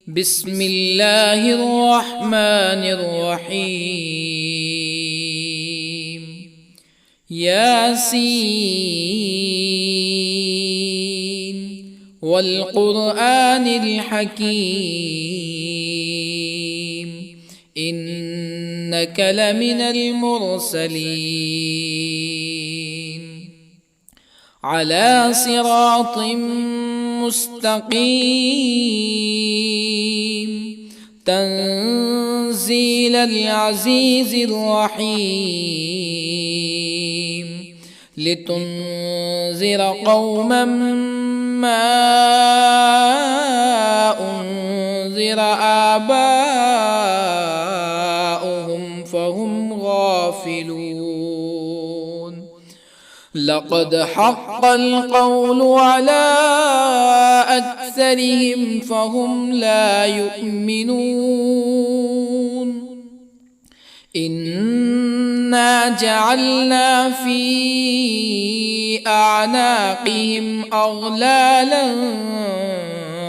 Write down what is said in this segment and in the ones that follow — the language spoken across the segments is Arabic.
بسم الله الرحمن الرحيم. ياسين والقرآن الحكيم إنك لمن المرسلين على صراط مستقيم تنزيل العزيز الرحيم لتنذر قوما ما أنذر آباؤهم فهم غافلون. لقد حق القول على أكثرهم فهم لا يؤمنون. إنا جعلنا في أعناقهم أغلالا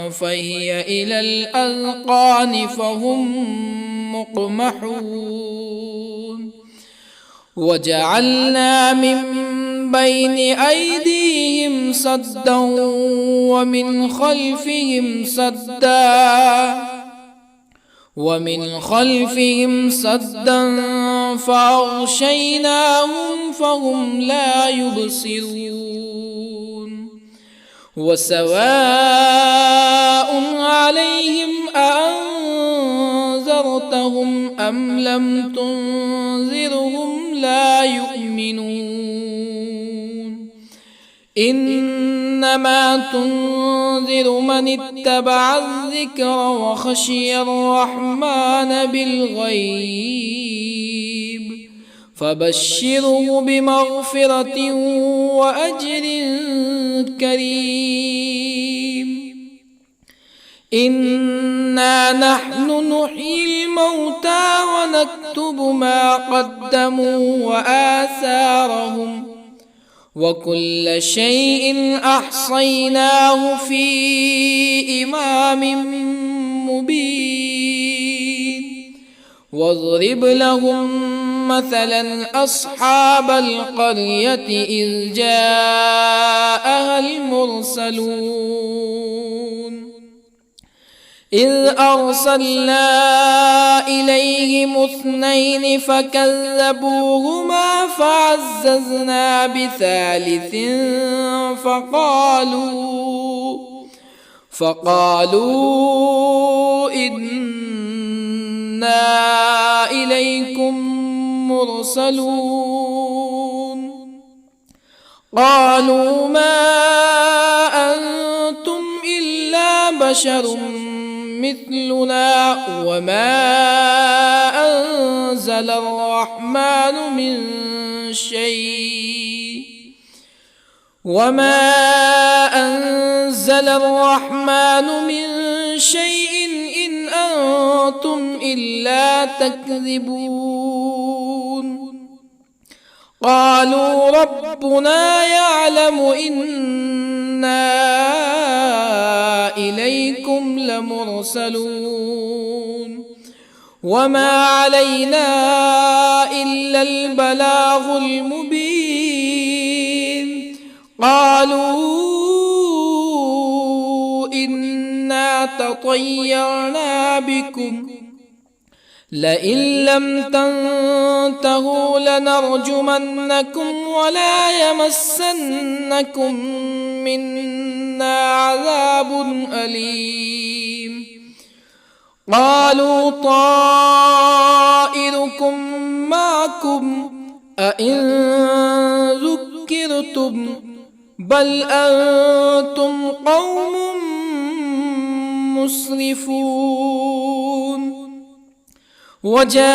فهي إلى الأذقان فهم مقمحون. وجعلنا من بين أيديهم سدا ومن خلفهم سدا فأغشيناهم فهم لا يبصرون. وسواء عليهم أأنذرتهم أم لم تنذرهم لا يؤمنون. إنما تنذر من اتبع الذكر وخشي الرحمن بالغيب فبشره بمغفرة وأجر كريم. إنا نحن نحيي الموتى ونكتب ما قدموا وآثارهم وكل شيء أحصيناه في إمام مبين. واضرب لهم مثلا أصحاب القرية إذ جاءها المرسلون إذ أرسلنا إليهم اثنين فكذبوهما فعززنا بثالث فقالوا إنا إليكم مرسلون. قالوا ما أنتم إلا بشر مثلنا وما أنزل الرحمن من شيء إن أنتم إلا تكذبون. قالوا ربنا يعلم إنا إليكم لمرسلون وما علينا إلا البلاغ المبين. قالوا إنا تطيرنا بكم لئن لم تنتهوا لنرجمنكم ولا يمسنكم منا عذاب أليم. قالوا طائركم معكم أئن ذكرتم بل أنتم قوم مسرفون. وجاء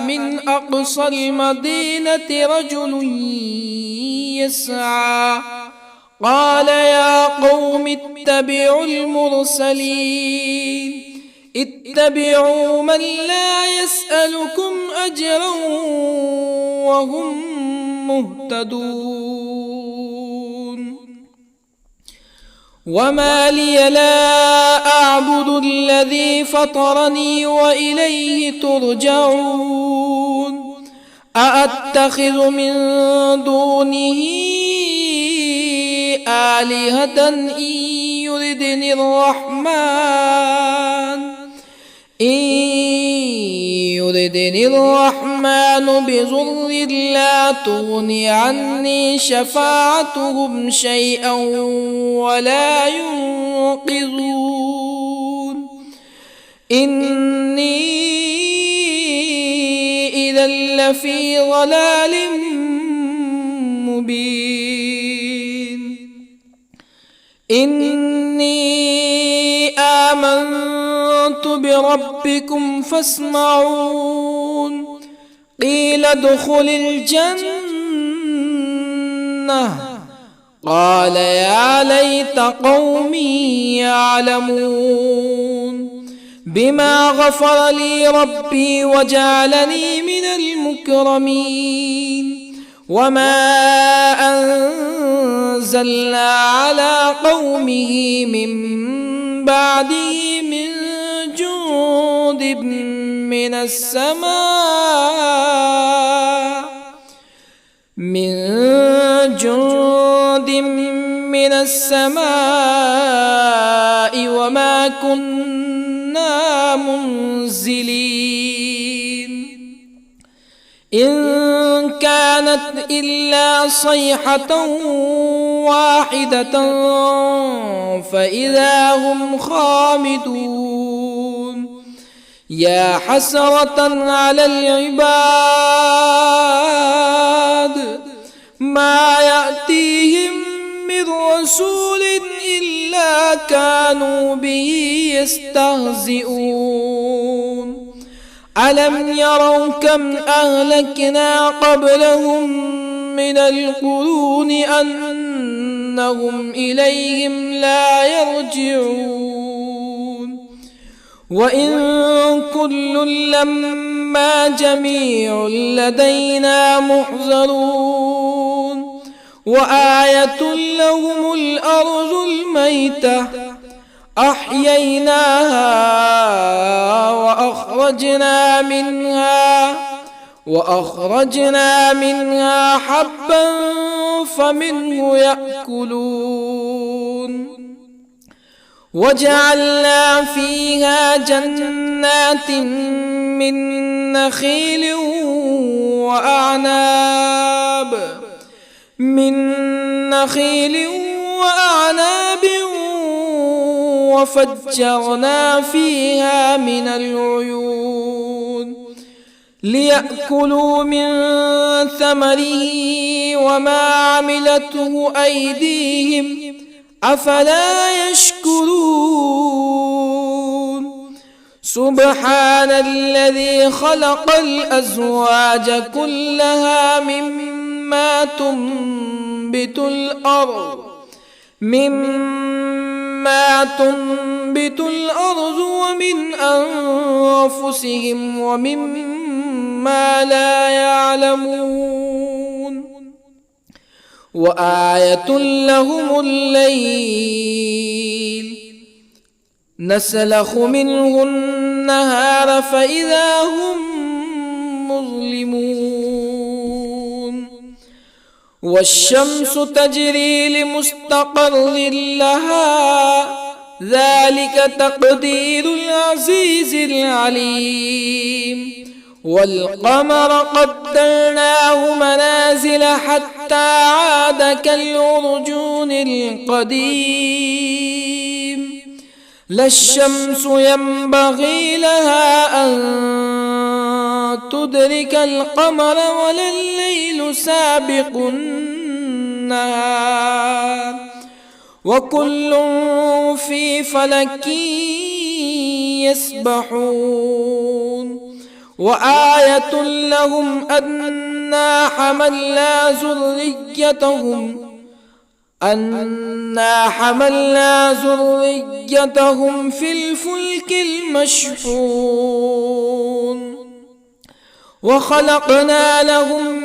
من أقصى المدينة رجل يسعى قال يا قوم اتبعوا المرسلين اتبعوا من لا يسألكم أجرا وهم مهتدون. وما لي لا أعبد الذي فطرني وإليه ترجعون أأتخذ من دونه آلهة يردني الرحمن بضر لا تغن عني شفاعتهم شيئا ولا ينقذون إني إذا لفي ضلال مبين إني آمنت بربكم فاسمعون قيل ادخل الجنة قال يا ليت قومي يعلمون بما غفر لي ربي وجعلني من المكرمين وما أنزلنا على قومه من بعده من جند من السماء وما كنا منزلين إن كانت إلا صيحة واحدة فإذا هم خامدون يا حسرة على العباد ما يأتيهم من رسول إلا كانوا به يستهزئون ألم يروا كم أهلكنا قبلهم من القرون أنهم إليهم لا يرجعون وإن كل لما جميع لدينا محضرون وآية لهم الأرض الميتة أحييناها وأخرجنا منها حبا فمنه يأكلون وجعلنا فيها جنات من نخيل وأعناب وفجرنا فيها من العيون ليأكلوا من ثمره وما عملته أيديهم أفلا يشكرون سبحان الذي خلق الأزواج كلها مما تنبت الأرض ومن أنفسهم ومما لا يعلمون وآية لهم الليل نسلخ منه النهار فإذا هم مظلمون والشمس تجري لمستقر لها ذلك تقدير العزيز العليم والقمر قدرناه منازل حتى عاد كالعرجون القديم لا الشمس ينبغي لها أن تدرك القمر ولا الليل سابق النهار وكل في فلك يسبحون وآية لهم أنا حملنا ذريتهم في الفلك المشحون وخلقنا لهم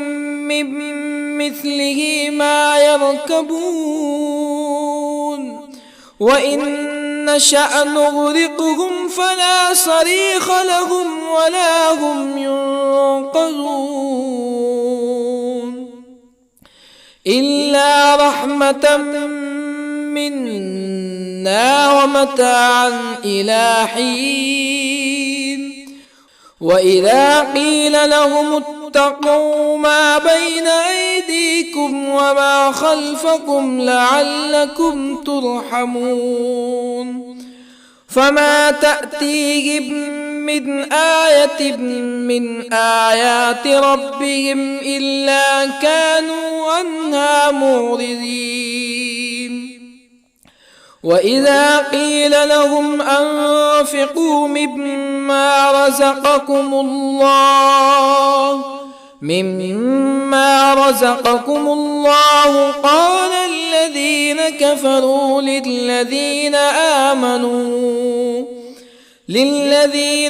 من مثله ما يركبون وإن نشأ نغرقهم فلا صريخ لهم ولا هم ينقذون إلا رحمة منا ومتاعا إلى حين وإذا قيل لهم اتقوا ما بين أيديكم وما خلفكم لعلكم ترحمون فما تأتيهم من آية من آيات ربهم إلا كانوا عنها معرضين وإذا قيل لهم أنفقوا مما رزقكم الله قال الذين كفروا للذين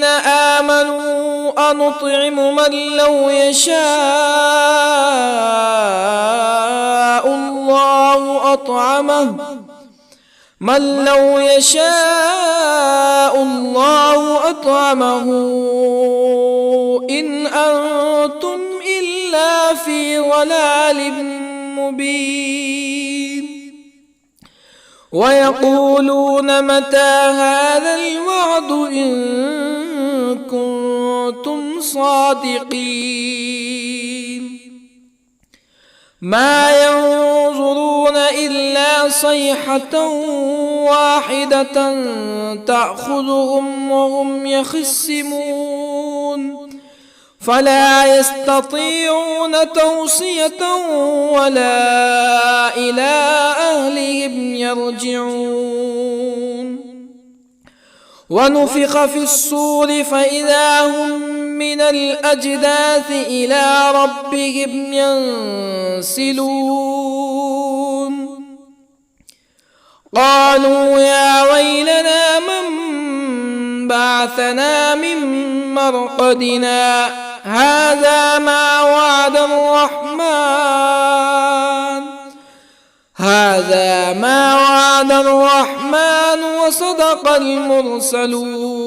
آمنوا أنطعم من لو يشاء الله أطعمه إن أنتم إلا في ضلال مبين ويقولون متى هذا الوعد إن كنتم صادقين ما ينظرون إلا صيحة واحدة تأخذهم وهم يخصمون فلا يستطيعون توصية ولا إلى أهلهم يرجعون ونفخ في الصور فإذا هم من الأجداث إلى ربهم ينسلون قالوا يا ويلنا من بعثنا من مرقدنا هذا ما وعد الرحمن وصدق المرسلون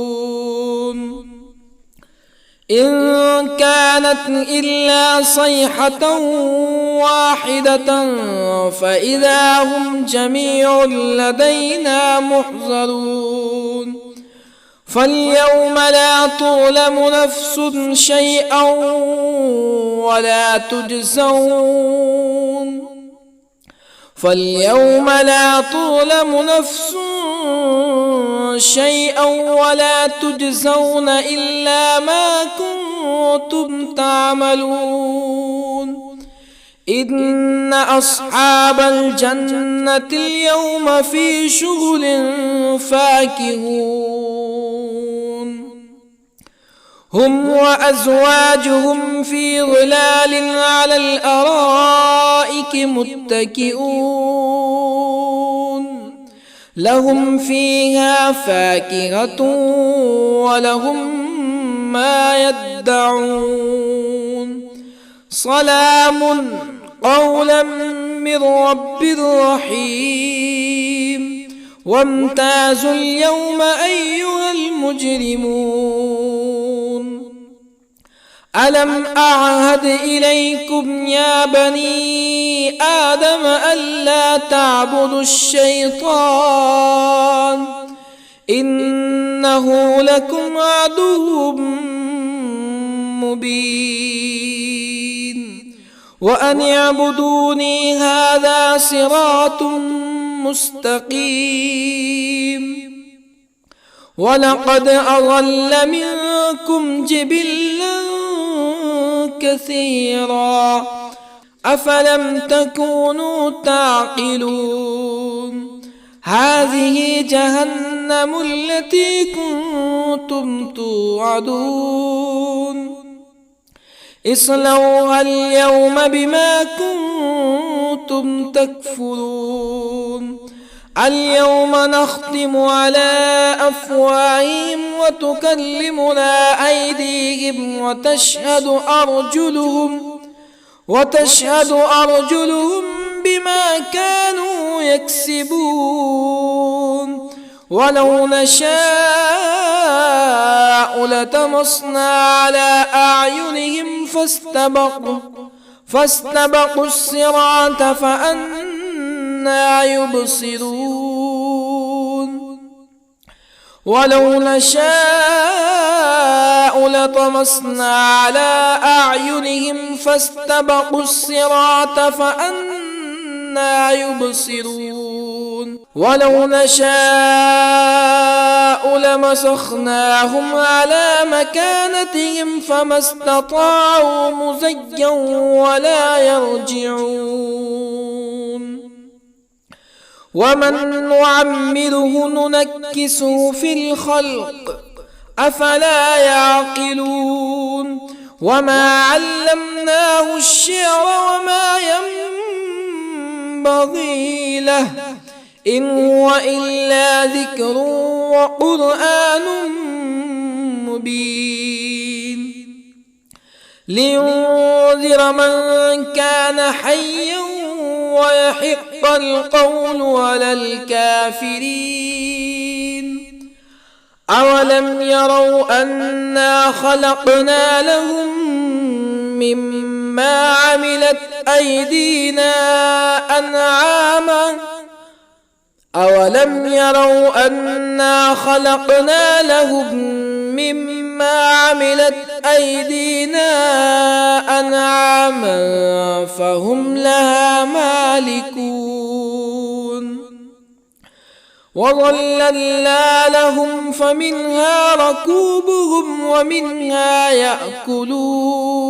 إن كانت إلا صيحة واحدة فإذا هم جميع لدينا محضرون فاليوم لا تظلم نفس شيئا ولا تجزون إلا ما كنتم تعملون إن أصحاب الجنة اليوم في شغل فاكهون هم وأزواجهم في ظلال على الأرائك متكئون لهم فيها فاكهة ولهم ما يدعون سلام قولا من رب رحيم وامتازوا اليوم أيها المجرمون ألم أعهد إليكم يا بني آدم ألا تعبدوا الشيطان إنه لكم عدو مبين وأن اعبدوني هذا صراط مستقيم ولقد أضل منكم جبلا كثيرا أفلم تكونوا تعقلون هذه جهنم التي كنتم توعدون اصلوها اليوم بما كنتم تكفرون اليوم نختم على أفواههم وتكلمنا أيديهم وتشهد أرجلهم بما كانوا يكسبون ولو نشاء لطمسنا على أعينهم فاستبقوا الصراط فأنى يبصرون ولو نشاء لطمسنا على أعينهم فاستبقوا الصراط فأنى يبصرون ولو نشاء لمسخناهم على مكانتهم فما استطاعوا مزيا ولا يرجعون ومن نعمره ننكسه في الخلق أفلا يعقلون وما علمناه الشعر وما ينبغي له إن هو إلا ذكر وقرآن مبين لينذر من كان حيا ويحق القول على الكافرين أولم يروا أنا خلقنا لهم مما عملت أيدينا أنعاما أولم يروا أنا خلقنا لهم مما عملت أيدينا أنعاما فهم لها مالكون وظللنا لهم فمنها ركوبهم ومنها يأكلون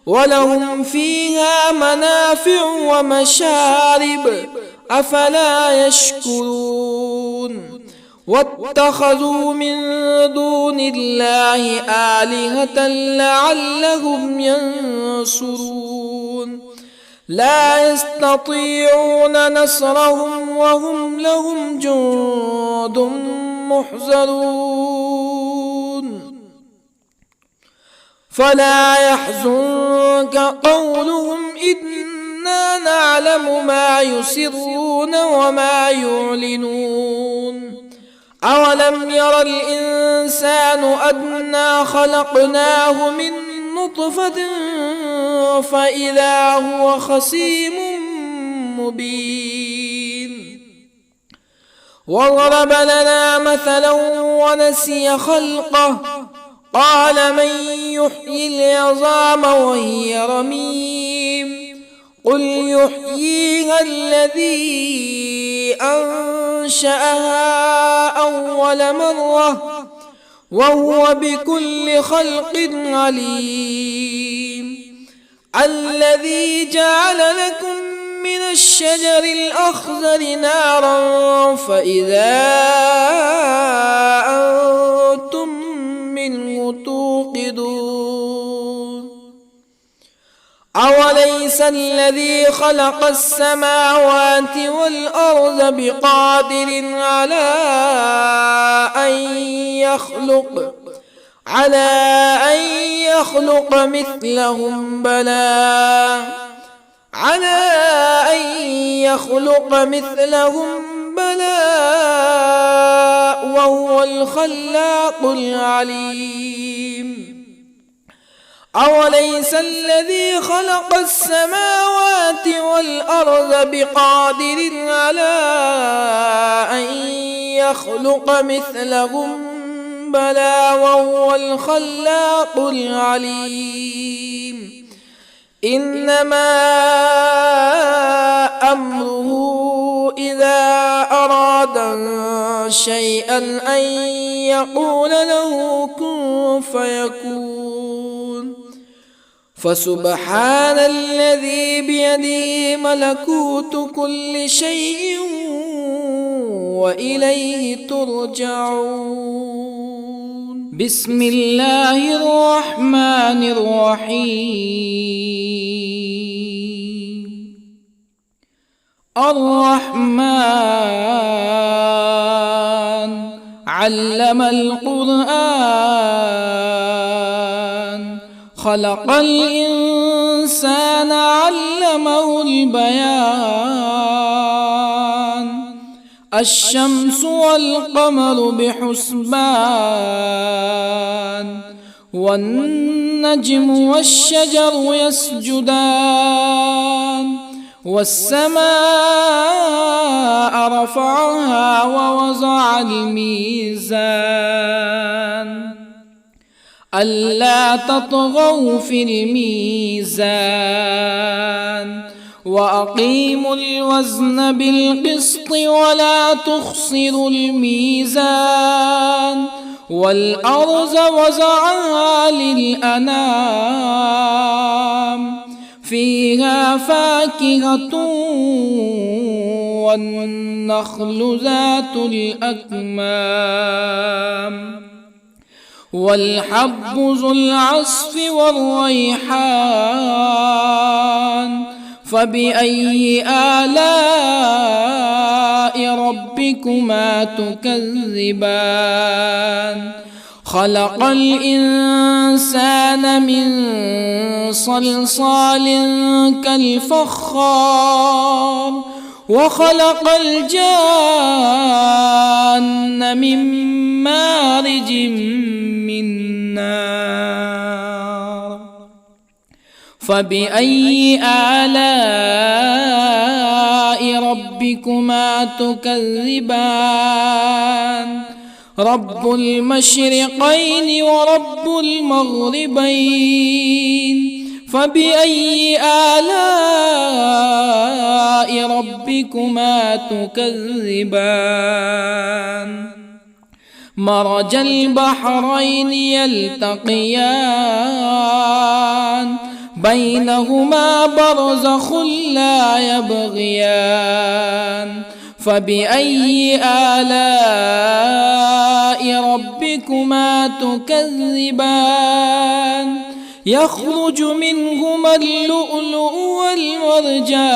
ولهم فيها منافع ومشارب أفلا يشكرون واتخذوا من دون الله آلهة لعلهم ينصرون لا يستطيعون نصرهم وهم لهم جند محضرون فلا يحزنك قولهم إنا نعلم ما يسرون وما يعلنون أولم ير الإنسان أنا خلقناه من نطفة فإذا هو خصيم مبين وضرب لنا مثلا ونسي خلقه قال من يحيي العظام وهي رميم قل يحييها الذي أنشأها أول مرة وهو بكل خلق عليم الذي جعل لكم من الشجر الأخضر نارا فإذا أنتم منه توقدون أوليس الذي خلق السماوات والأرض بقادر على أن يخلق مثلهم بلى وهو الخلاق العليم أوليس الذي خلق السماوات والأرض بقادر على أن يخلق مثلهم بلى وهو الخلاق العليم إنما أمره إذا أراد شيئا أن يقول له كن فيكون فسبحان الذي بيده ملكوت كل شيء وإليه ترجعون بسم الله الرحمن الرحيم الرحمن علم القرآن خلق الإنسان علمه البيان الشمس والقمر بحسبان والنجم والشجر يسجدان والسماء رفعها ووضع الميزان ألا تطغوا في الميزان وأقيموا الوزن بالقسط ولا تخسروا الميزان والأرض وضعها للأنام فيها فاكهة والنخل ذات الأكمام والحب ذو العصف والريحان فبأي آلاء ربكما تكذبان خلق الإنسان من صلصال كالفخار وخلق الجان من مارج من نار فبأي آلاء ربكما تكذبان رب المشرقين ورب المغربين فبأي آلاء ربكما تكذبان مرج البحرين يلتقيان بينهما برزخ لا يبغيان فبأي آلاء ربكما تكذبان يخرج منهما اللؤلؤ والمرجان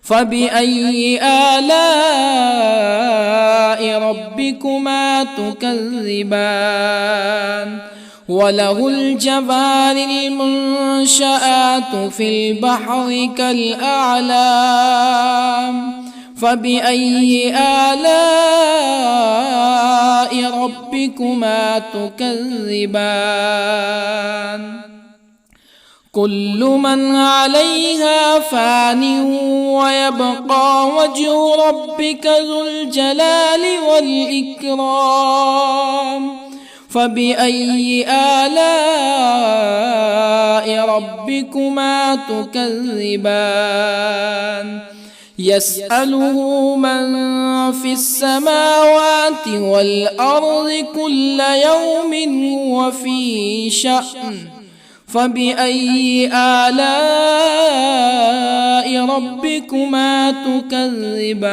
فبأي آلاء ربكما تكذبان وله الجوار المنشآت في البحر كالأعلام فبأي آلاء ربكما تكذبان كل من عليها فان ويبقى وجه ربك ذو الجلال والإكرام فبأي آلاء ربكما تكذبان يسأله من في السماوات والأرض كل يوم هو في شأن فبأي آلاء ربكما تكذبان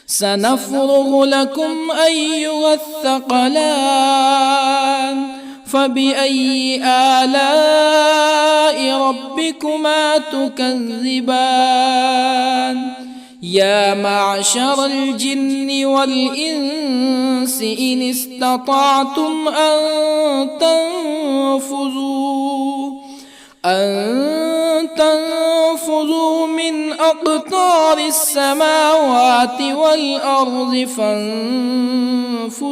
سنفرغ لكم أيها الثقلان فبأي آلاء ربكما تكذبان يا معشر الجن والإنس إن استطعتم أن تنفذوا من أقطار السماوات والأرض فانفذوا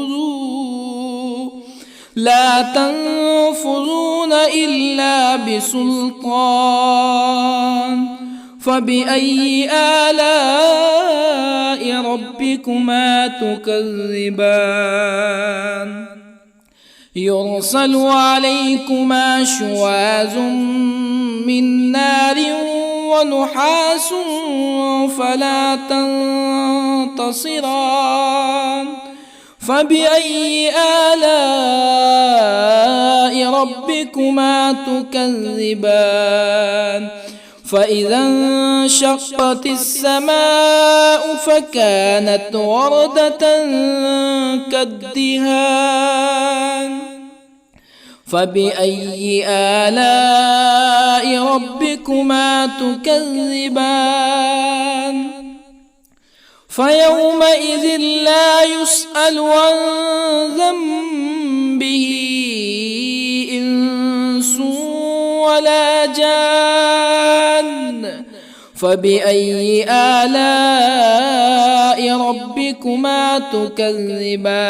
لا تنفذون إلا بسلطان فبأي آلاء ربكما تكذبان يرسل عليكما شواظ من نار ونحاس فلا تنتصران فبأي آلاء ربكما تكذبان فإذا انشقت السماء فكانت وردة كالدهان فبأي آلاء ربكما تكذبان فيومئذ لا يسأل عن ذنبه إنس ولا جان. فبأي آلاء ربكما تكذبان؟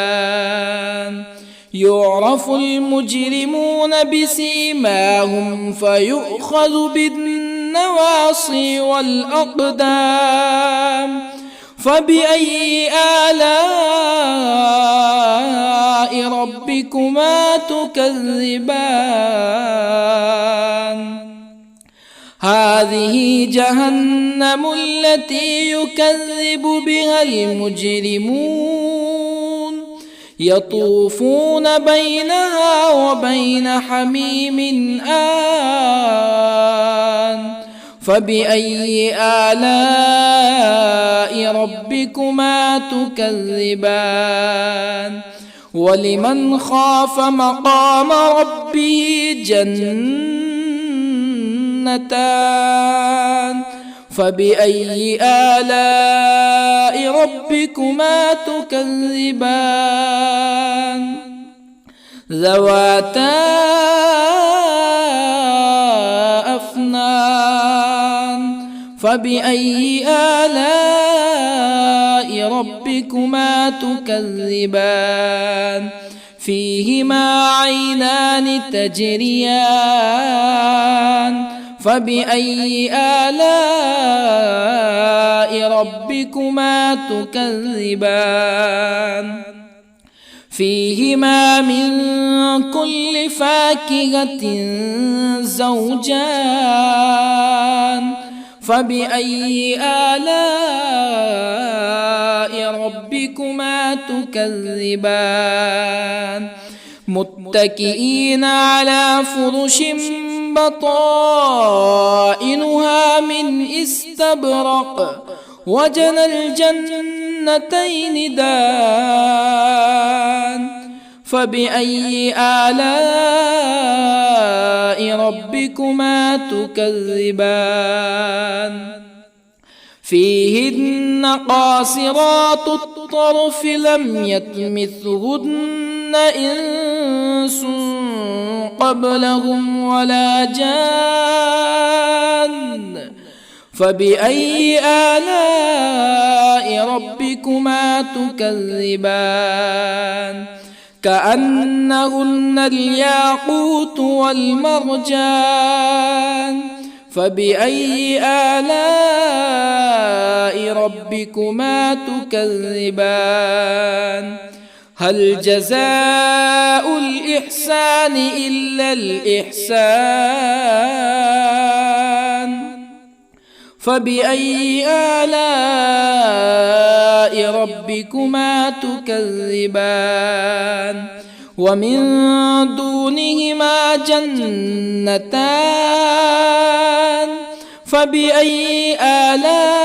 يعرف المجرمون بسيماهم فيؤخذ بالنواصي والأقدام. فبأي آلاء ربكما تكذبان؟ هذه جهنم التي يكذب بها المجرمون يطوفون بينها وبين حميم آن. فبأي آلاء ربكما تكذبان؟ ولمن خاف مقام ربه جنتان. فبأي آلاء ربكما تكذبان؟ ذواتا أفنان. فبأي آلاء ربكما تكذبان؟ فيهما عينان تجريان. فبأي آلاء ربكما تكذبان؟ فيهما من كل فاكهة زوجان. فبأي آلاء ربكما تكذبان؟ متكئين على فرش بطائنها من استبرق وجنى الجنتين دان. فبأي آلاء ربكما تكذبان؟ فيهن قاصرات الطرف لم يطمثهن إنس قبلهم ولا جان. فبأي آلاء ربكما تكذبان؟ كأنهن الياقوت والمرجان. فبأي آلاء ربكما تكذبان؟ هل جزاء الإحسان إلا الإحسان؟ فبأي آلاء ربكما تكذبان؟ ومن دونهما جنتان. فبأي آلاء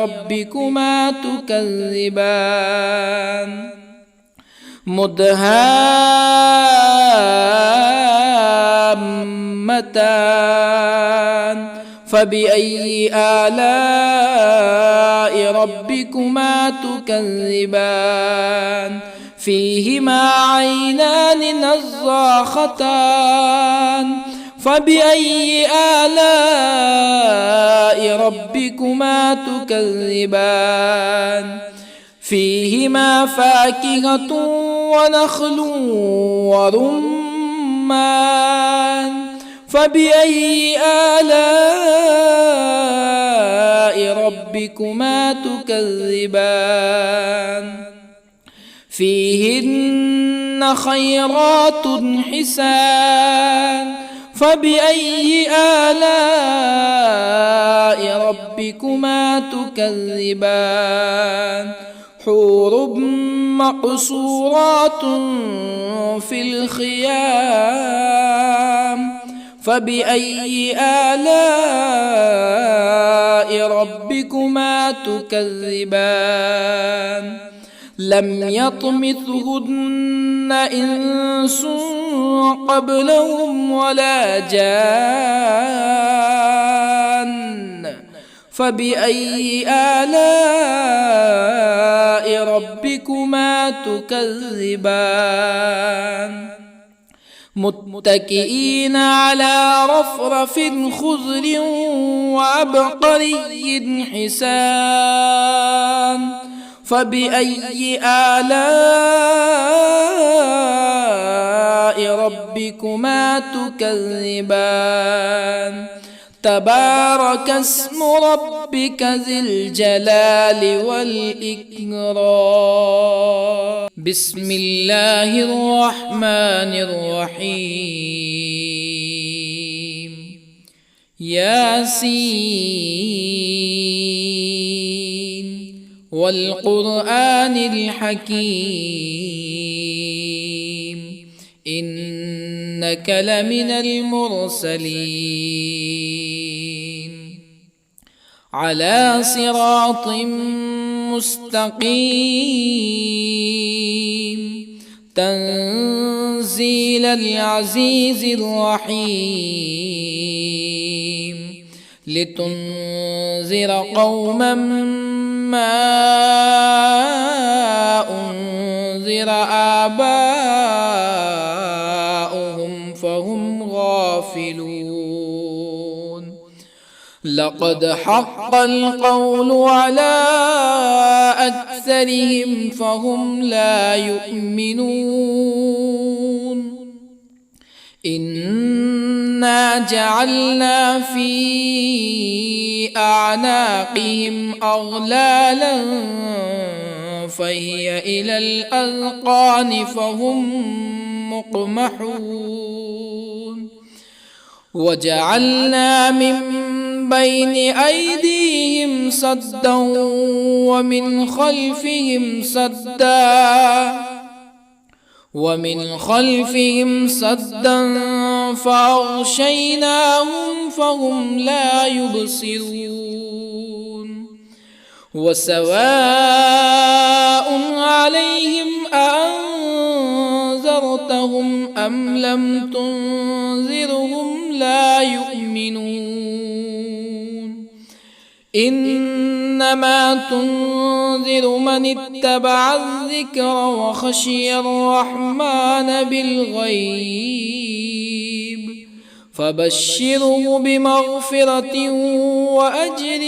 ربكما تكذبان؟ مدهامتان. فبأي آلاء ربكما تكذبان؟ فيهما عينان نضاختان. فبأي آلاء ربكما تكذبان؟ فيهما فاكهة ونخل ورمان. فبأي آلاء ربكما تكذبان؟ فيهن خيرات حسان. فبأي آلاء ربكما تكذبان؟ حور مقصورات في الخيام. فبأي آلاء ربكما تكذبان؟ لم يطمثهن إنس قبلهم ولا جان. فبأي آلاء ربكما تكذبان متكئين على رفرف خضر وعبقري حسان فبأي آلاء ربكما تكذبان تبارك اسم ربك ذي الجلال والإكرام بسم الله الرحمن الرحيم ياسين والقرآن الحكيم إنك لمن المرسلين على صراط مستقيم تنزيل العزيز الرحيم لتنذر قوما ما أنذر آباؤهم فهم غافلون لقد حق القول على أكثرهم فهم لا يؤمنون إنا جعلنا في أعناقهم أغلالا فهي إلى الأذقان فهم مقمحون وجعلنا من بين أيديهم سدا ومن خلفهم سدا فأغشيناهم فهم لا يبصرون وسواء عليهم أأنذرتهم أم لم تنذرهم لا يؤمنون إنما تنذر من اتبع الذكر وخشي الرحمن بالغيب فبشره بمغفرة وأجر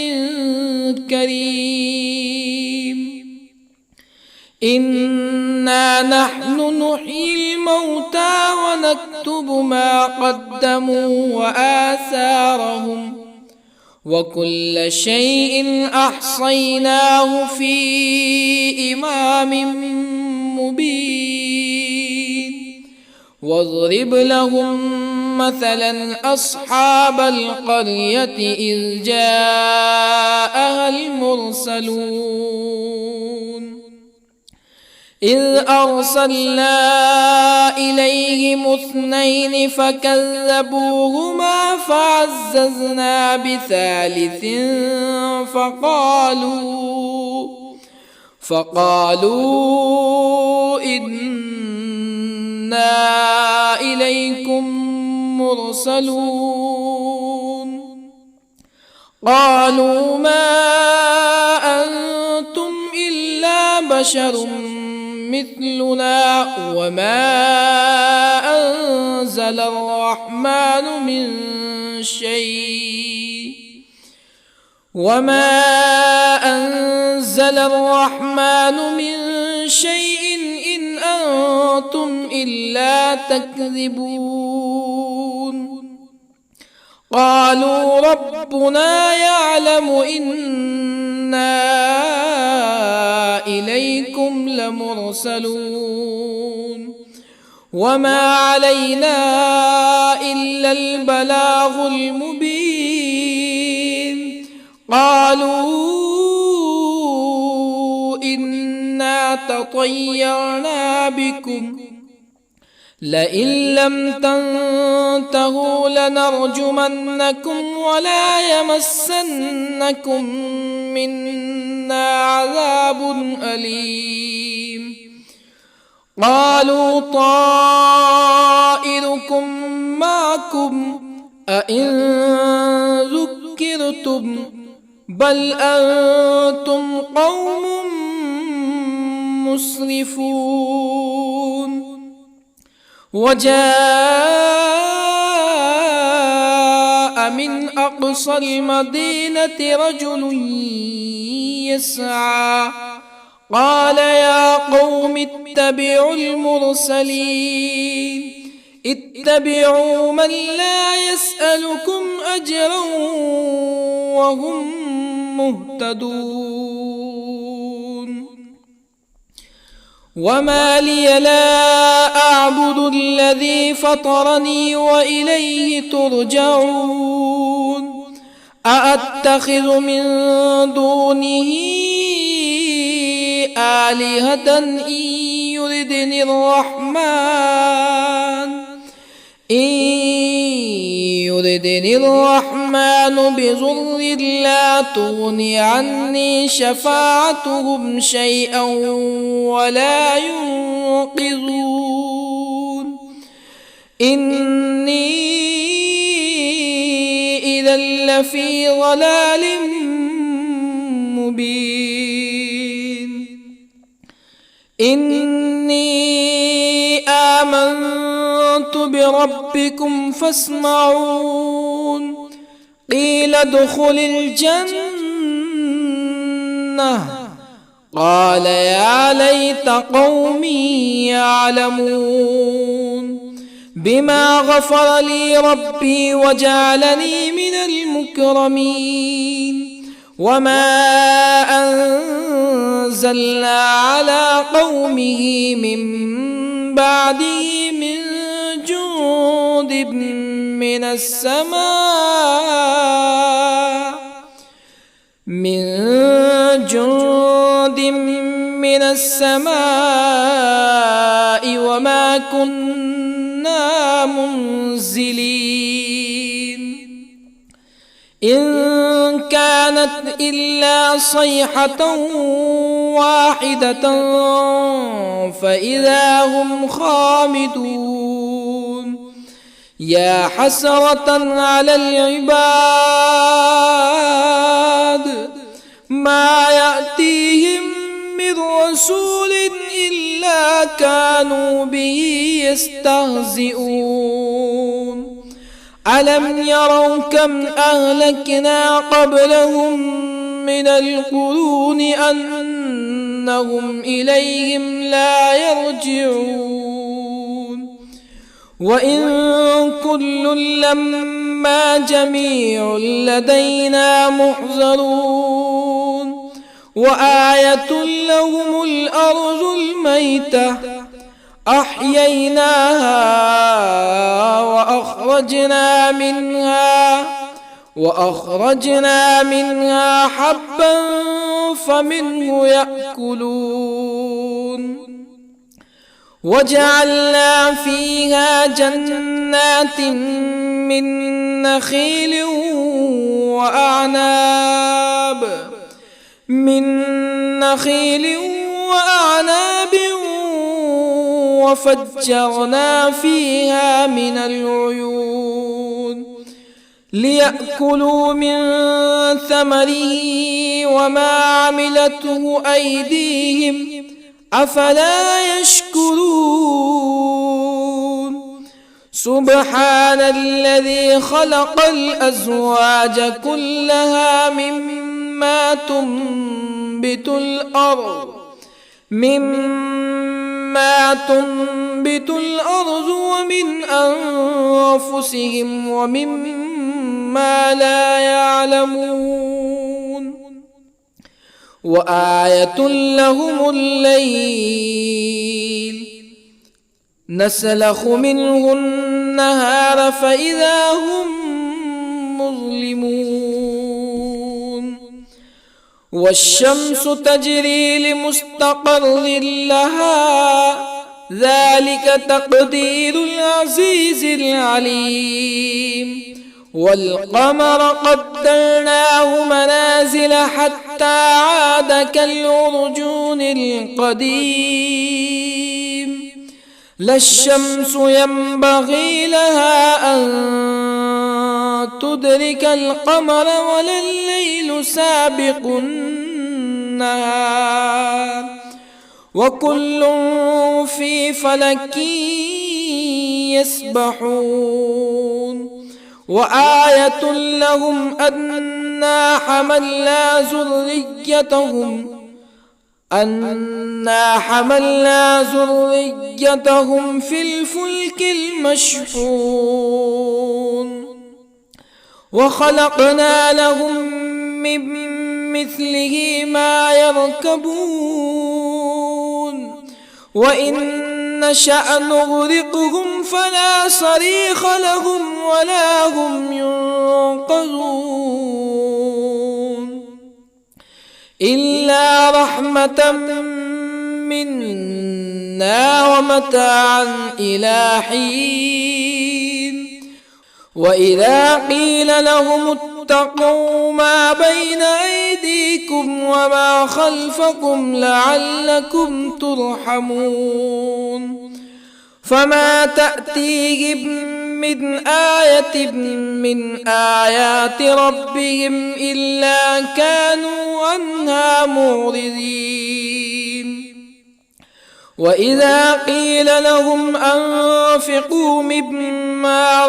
كريم إنا نحن نحيي الموتى ونكتب ما قدموا وآثارهم وكل شيء أحصيناه في إمام مبين واضرب لهم مثلا أصحاب القرية إذ جاءها المرسلون إذ أرسلنا إليهم اثنين فكذبوهما فعززنا بثالث فقالوا إنا إليكم مرسلون قالوا ما أنتم إلا بشر مثلنا وما أنزل الرحمن من شيء إن أنتم إلا تكذبون قالوا ربنا يعلم إنا إليكم لمرسلون وما علينا إلا البلاغ المبين قالوا إنا تطيرنا بكم لئن لم تنتهوا لنرجمنكم ولا يمسنكم منا عذاب أليم قالوا طائركم معكم أئن ذكرتم بل أنتم قوم مسرفون. وجاء من أقصى المدينة رجل يسعى قال يا قوم اتبعوا المرسلين اتبعوا من لا يسألكم أجرا وهم مهتدون. وما لي لا أعبد الذي فطرني وإليه ترجعون. أأتخذ من دونه آلهة إن يردني الرحمن بضر لا تغن عني شفاعتهم شيئا ولا ينقذون. إني إذا لفي ضلال مبين. إني آمنت بربكم فاسمعون. قيل ادخل الجنة قال يا ليت قومي يعلمون بما غفر لي ربي وجعلني من المكرمين. وما أنزلنا على قومه من بعده من جند من السماء وما كنا منزلين. إن كانت إلا صيحة واحدة فإذا هم خامدون. يا حسرة على العباد ما يأتيهم من رسول إلا كانوا به يستهزئون. ألم يروا كم أهلكنا قبلهم من القرون أنهم إليهم لا يرجعون. وإن كل لما جميع لدينا محضرون. وآية لهم الأرض الميتة أحييناها وأخرجنا منها حبا فمنه يأكلون. وجعلنا فيها جنات من نخيل وأعناب وفجرنا فيها من العيون ليأكلوا من ثمره وما عملته أيديهم أفلا يشكرون. سبحان الذي خلق الأزواج كلها مما تنبت الأرض ومن أنفسهم ومما لا يعلمون. وآية لهم الليل نسلخ منه النهار فإذا هم مظلمون. والشمس تجري لمستقر لها ذلك تقدير العزيز العليم. والقمر قدرناه منازل حتى عاد كالعرجون القديم. لا الشمس ينبغي لها أن تدرك القمر ولا الليل سابق النهار وكل في فلك يسبحون وآية لهم أنا حملنا ذريتهم في الفلك المشحون وخلقنا لهم من مثله ما يركبون وإن نشأ نغرقهم فلا صريخ لهم ولا هم ينقذون إلا رحمة منا ومتاعا إلى حين وإذا قيل لهم اتقوا ما بين أيديكم وما خلفكم لعلكم ترحمون فما تأتيهم من آية من آيات ربهم إلا كانوا عنها معرضين وإذا قيل لهم أنفقوا مما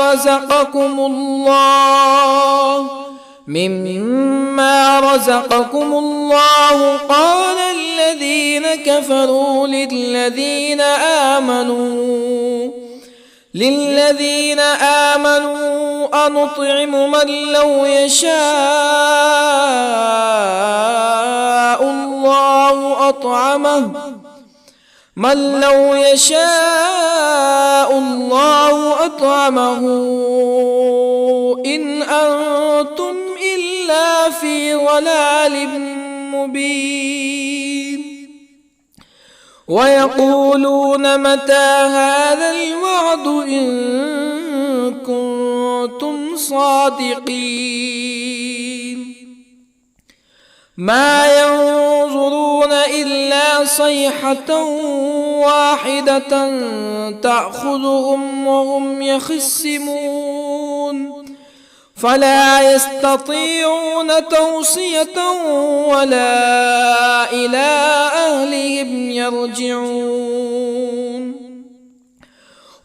رزقكم الله قال الذين كفروا للذين آمنوا أنطعم من لو يشاء الله أطعمه إن أنتم إلا في ضلال مبين ويقولون متى هذا الوعد إن كنتم صادقين ما ينظرون إلا صيحة واحدة تأخذهم وهم يخصمون فلا يستطيعون توصية ولا إلى أهلهم يرجعون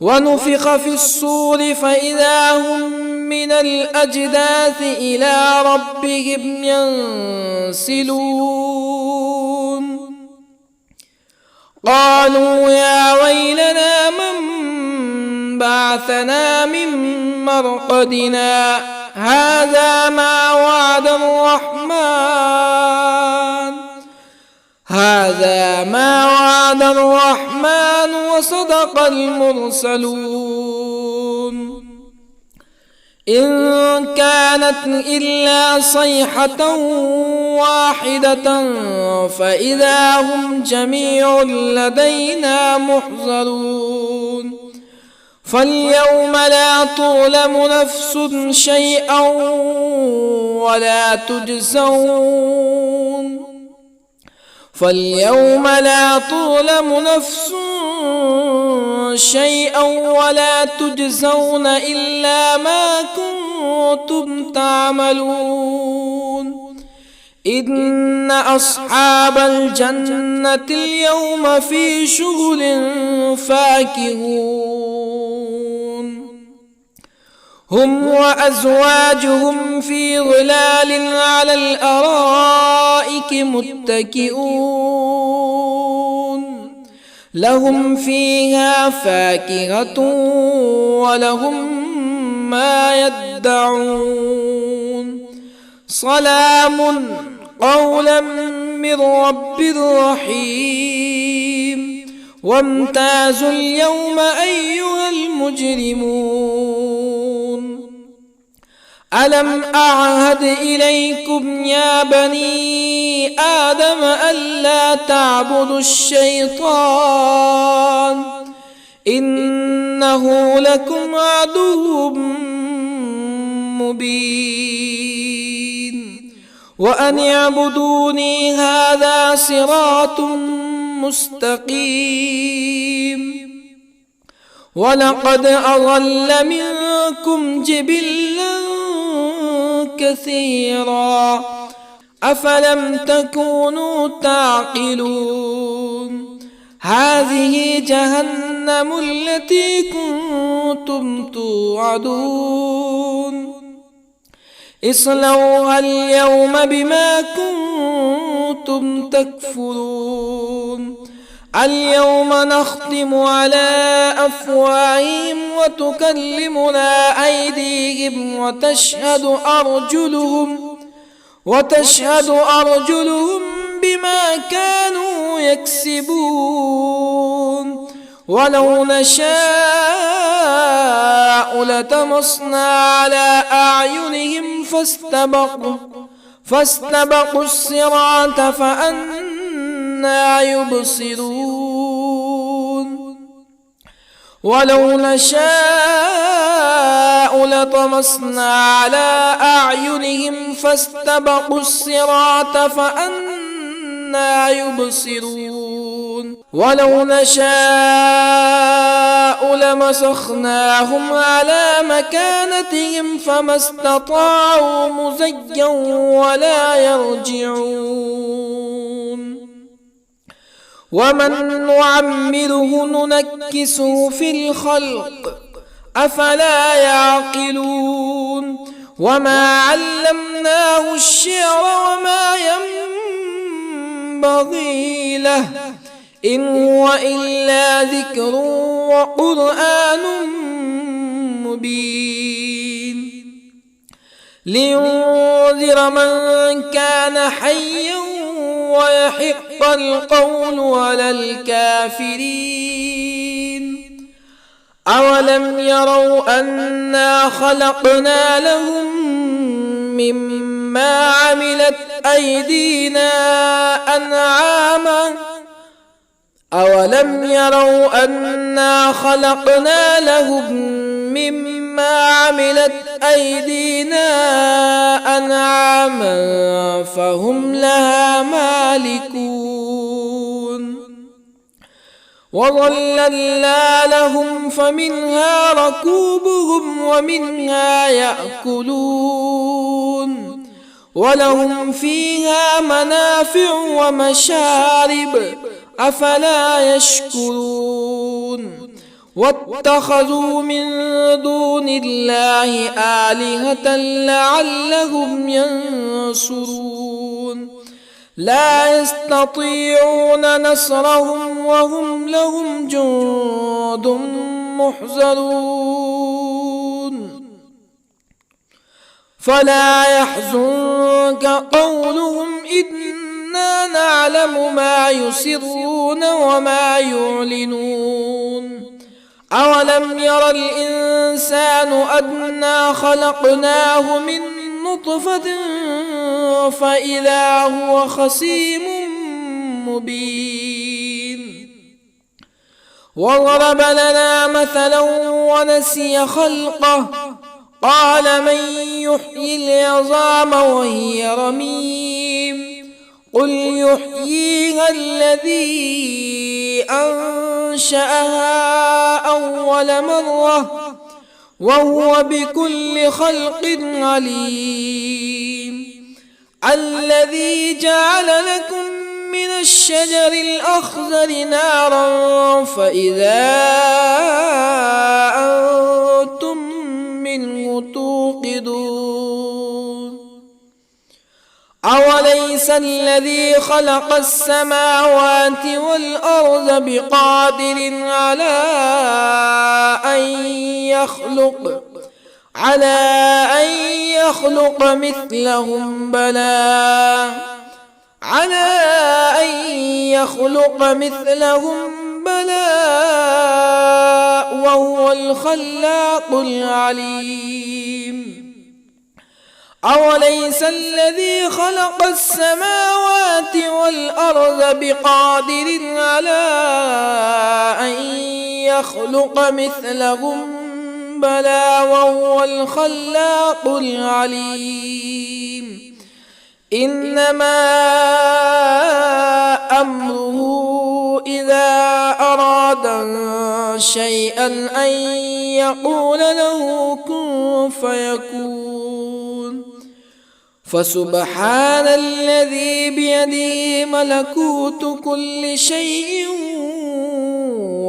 ونفخ في الصور فإذا هم من الأجداث إلى ربهم ينسلون قالوا يا ويلنا من بعثنا من مرقدنا هذا ما وعد الرحمن وصدق المرسلون إن كانت إلا صيحة واحدة فإذا هم جميع لدينا محضرون فاليوم لا تظلم نفس شيئا ولا تجزون إلا ما كنتم تعملون إن أصحاب الجنة اليوم في شغل فاكهون هم وأزواجهم في ظلال على الأرائك متكئون لهم فيها فاكهة ولهم ما يدعون سلام قولا من رب رحيم وامتازوا اليوم أيها المجرمون ألم أعهد إليكم يا بني آدم ألا تعبدوا الشيطان إنه لكم عدو مبين وأن اعبدوني هذا صراط مستقيم ولقد أضل منكم جبلا كثيرا أفلم تكونوا تعقلون هذه جهنم التي كنتم توعدون اصلوها اليوم بما كنتم تكفرون اليوم نختم على أفواههم وتكلمنا أيديهم وتشهد أرجلهم بما كانوا يكسبون ولو نشاء لطمسنا على أعينهم فاستبقوا الصراط فأنى يبصرون ولو نشاء لطمسنا على أعينهم فاستبقوا الصراط فأنى يبصرون ولو نشاء لمسخناهم على مكانتهم فما استطاعوا مزيا ولا يرجعون ومن نعمره ننكسه في الخلق أفلا يعقلون وما علمناه الشعر وما ينبغي له إن هو إلا ذكر وقرآن مبين لينذر من كان حيا ويحق القول على الكافرين أولم يروا أنا خلقنا لهم مما عملت أيدينا أنعاما أولم يروا أنا خلقنا لهم مما عملت أيدينا أنعاما فهم لها مالكون وظللنا لهم فمنها ركوبهم ومنها يأكلون ولهم فيها منافع ومشارب أفلا يشكرون واتخذوا من دون الله آلهة لعلهم ينصرون لا يستطيعون نصرهم وهم لهم جند محضرون فلا يحزنك قولهم إنا نعلم ما يسرون وما يعلنون أولم ير الإنسان أنا خلقناه من نطفة فإذا هو خصيم مبين وضرب لنا مثلا ونسي خلقه قال من يحيي العظام وهي رميم قل يحييها الذي أنشأها أول مرة وهو بكل خلق عليم الذي جعل لكم من الشجر الأخضر نارا فإذا أنتم منه توقدون أوليس الذي خلق السماوات والأرض بقادر على أن يخلق مثلهم بلى وهو الخلاق العليم أوليس الذي خلق السماوات والأرض بقادر على أن يخلق مثلهم بلى وهو الخلاق العليم إنما أمره إذا أراد شيئا أن يقول له كن فيكون فسبحان الذي بيده ملكوت كل شيء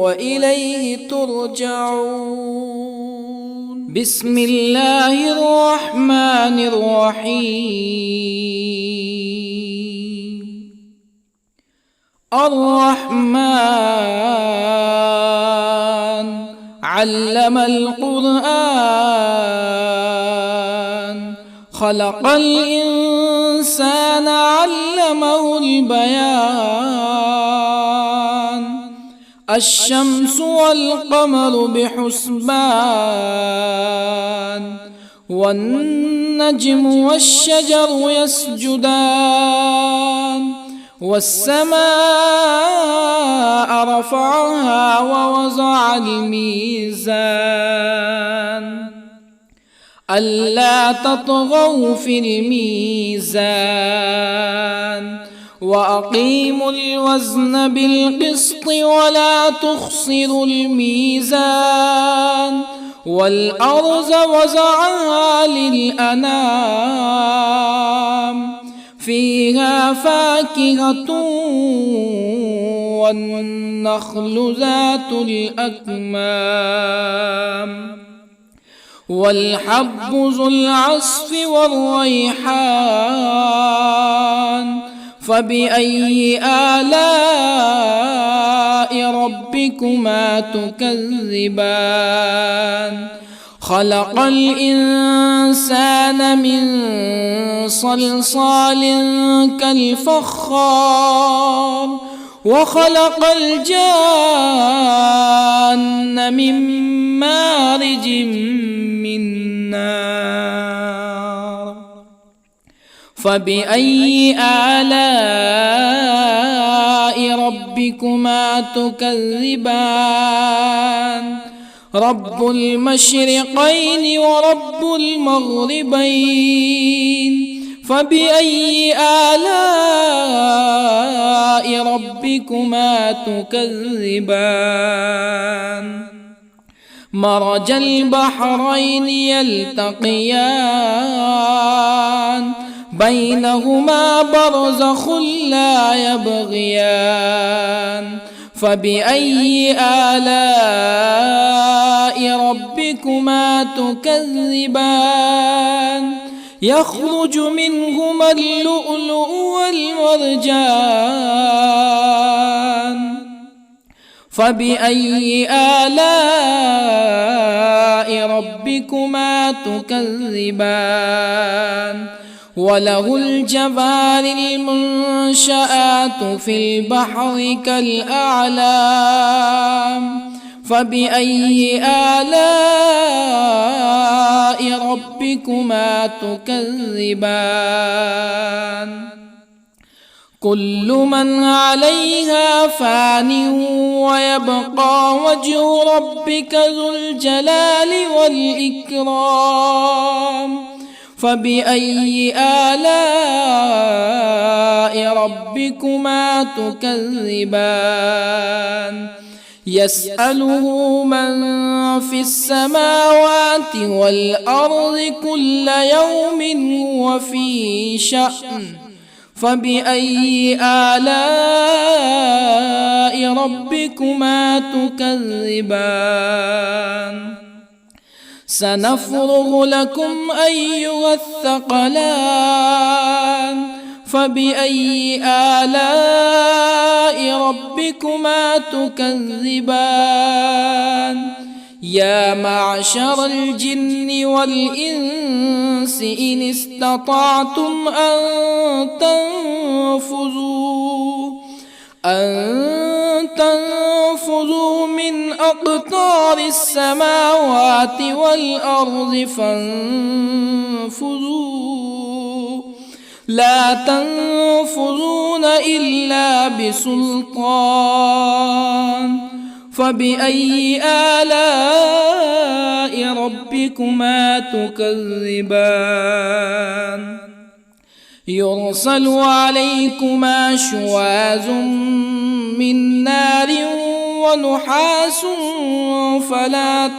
وإليه ترجعون. بسم الله الرحمن الرحيم. الرحمن علم القرآن، خلق الإنسان علمه البيان. الشمس والقمر بحسبان، والنجم والشجر يسجدان. والسماء رفعها ووضع الميزان، ألا تطغوا في الميزان. وأقيموا الوزن بالقسط ولا تخسروا الميزان. والأرض وضعها للأنام، فيها فاكهة والنخل ذات الأكمام، والحب ذو العصف والريحان. فبأي آلاء ربكما تكذبان؟ خلق الإنسان من صلصال كالفخار، وخلق الجان من مارج من نار. فبأي آلاء ربكما تكذبان؟ رب المشرقين ورب المغربين. فبأي آلاء ربكما تكذبان؟ مرج البحرين يلتقيان، بينهما برزخ لا يبغيان. فبأي آلاء ربكما تكذبان؟ يخرج منهما اللؤلؤ والمرجان. فبأي آلاء ربكما تكذبان؟ وله الجوار المنشآت في البحر كالأعلام. فبأي آلاء ربكما تكذبان؟ كل من عليها فان، ويبقى وجه ربك ذو الجلال والإكرام. فبأي آلاء ربكما تكذبان؟ يسأله من في السماوات والأرض كل يوم هو في شأن. فبأي آلاء ربكما تكذبان؟ سنفرغ لكم أيها الثقلان. فبأي آلاء ربكما تكذبان؟ يا معشر الجن والإنس إن استطعتم أن تنفذوا من أقطار السماوات والأرض فانفذوا، لا تنفذون إلا بسلطان. فبأي آلاء ربكما تكذبان؟ يرسل عليكما شواظ من نار ونحاس فلا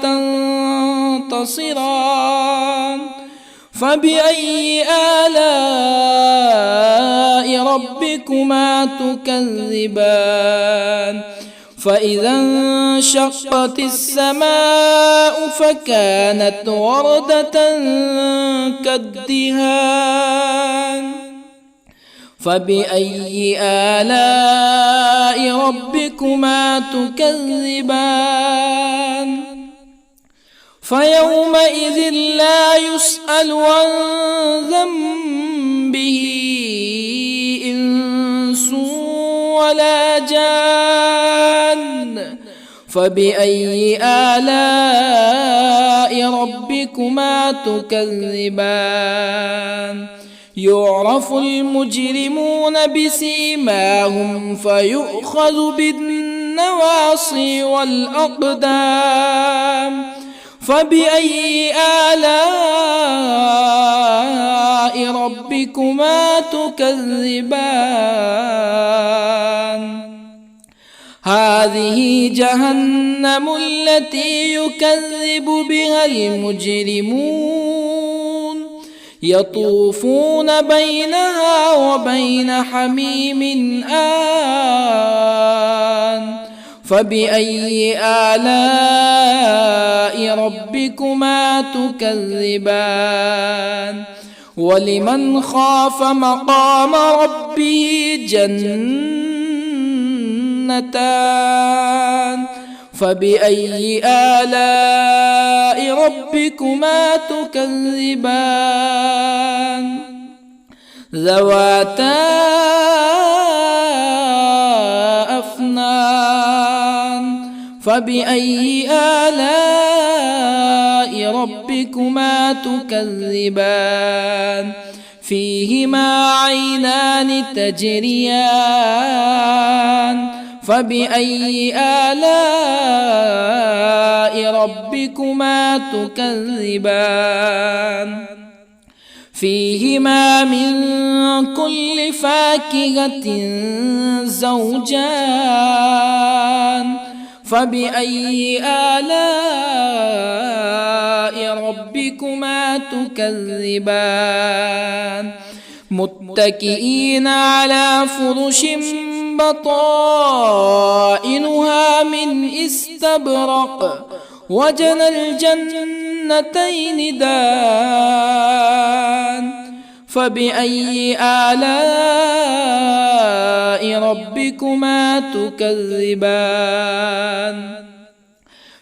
تنتصران. فبأي آلاء ربكما تكذبان فإذا انشقت السماء فكانت وردة كالدهان فبأي آلاء ربكما تكذبان فيومئذ لا يسأل عن ذنبه إنس ولا جان فبأي آلاء ربكما تكذبان يعرف المجرمون بسيماهم فيؤخذ بالنواصي والأقدام فبأي آلاء ربكما تكذبان هذه جهنم التي يكذب بها المجرمون يطوفون بينها وبين حميم آن فبأي آلاء ربكما تكذبان ولمن خاف مقام ربه جنتان فبأي آلاء ربكما تكذبان ذواتا أفنان فبأي آلاء ربكما تكذبان فيهما عينان تجريان فبأي آلاء ربكما تكذبان فيهما من كل فاكهة زوجان فبأي آلاء ربكما تكذبان متكئين على فرش بطائنها من استبرق وجنى الجنتين دان فبأي آلاء ربكما تكذبان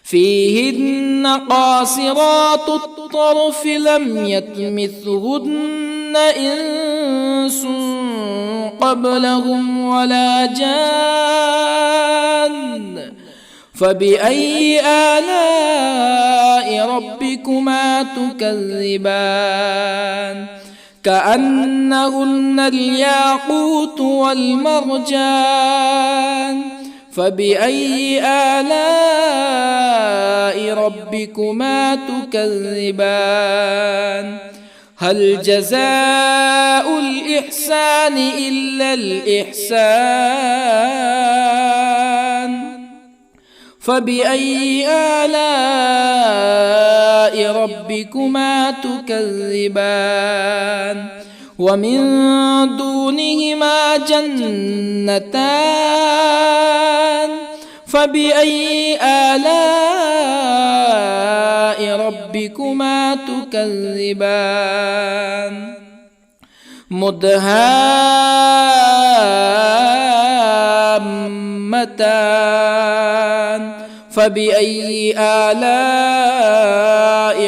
فيهن قاصرات الطرف لم يطمثهن إنس قبلهم ولا جان فبأي آلاء ربكما تكذبان كأنهن الياقوت والمرجان فبأي آلاء ربكما تكذبان هل جزاء الإحسان إلا الإحسان فبأي آلاء ربكما تكذبان ومن دونهما جنتان فبأي آلاء ربكما تكذبان مدهامتان فبأي آلاء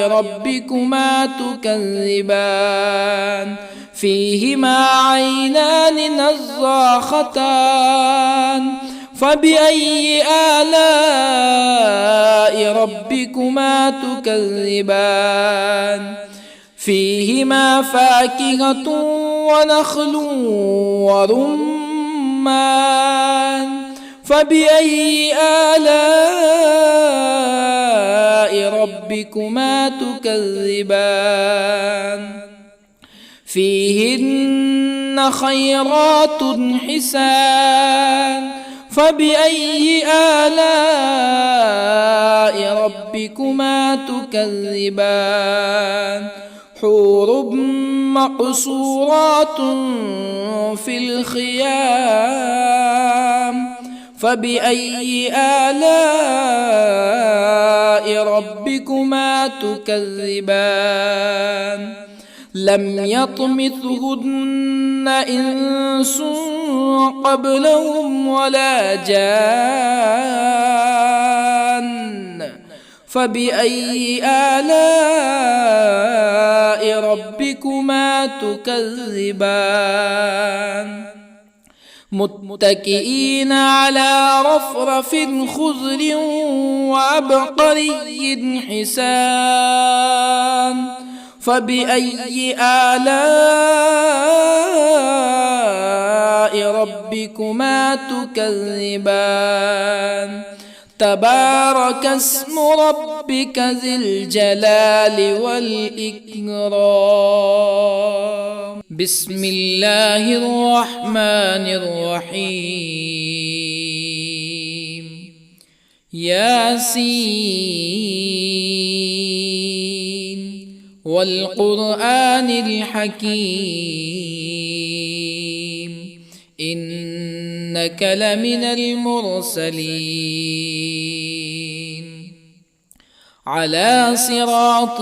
ربكما تكذبان فيهما عينان نضاختان فبأي آلاء ربكما تكذبان فيهما فاكهة ونخل ورمان فبأي آلاء ربكما تكذبان فيهن خيرات حسان فبأي آلاء ربكما تكذبان حور مقصورات في الخيام فبأي آلاء ربكما تكذبان لم يطمثهن إنس قبلهم ولا جان فبأي آلاء ربكما تكذبان متكئين على رفرف خضر وعبقري حسان فبأي آلاء ربكما تكذبان تبارك اسم ربك ذي الجلال والإكرام بسم الله الرحمن الرحيم ياسين والقرآن الحكيم إنك لمن المرسلين على صراط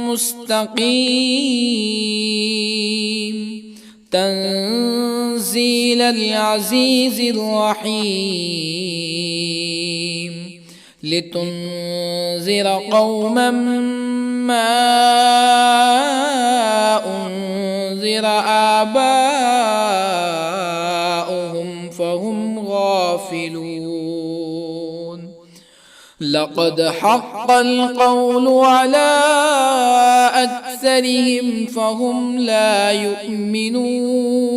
مستقيم تنزيل العزيز الرحيم لتنذر قوما ما أنذر آباؤهم فهم غافلون لقد حق القول على أكثرهم فهم لا يؤمنون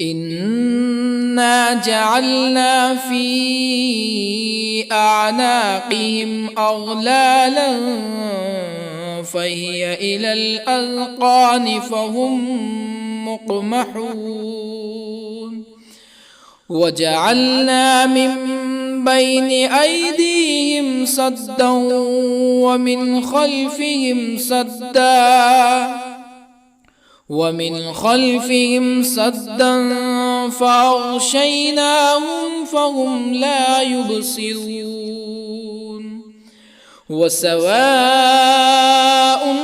إنا جعلنا في أعناقهم أغلالا فهي إلى الأذقان فهم مقمحون وجعلنا من بين أيديهم سدا ومن خلفهم سدا فأغشيناهم فهم لا يبصرون وسواء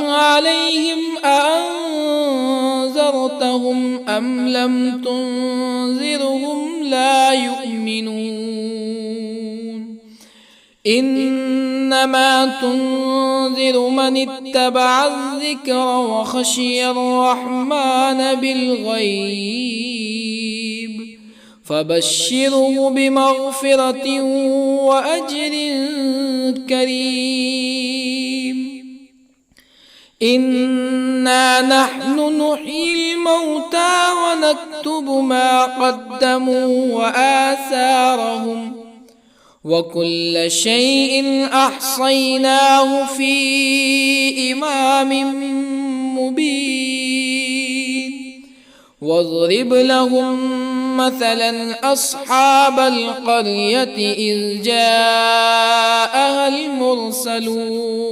عليهم أأنذرتهم أم لم تنذرهم لا يؤمنون إنما تنذر من اتبع الذكر وخشي الرحمن بالغيب فبشره بمغفرة وأجر كريم إنا نحن نحيي الموتى ونكتب ما قدموا وآثارهم وكل شيء أحصيناه في إمام مبين واضرب لهم مثلا أصحاب القرية إذ جاءها المرسلون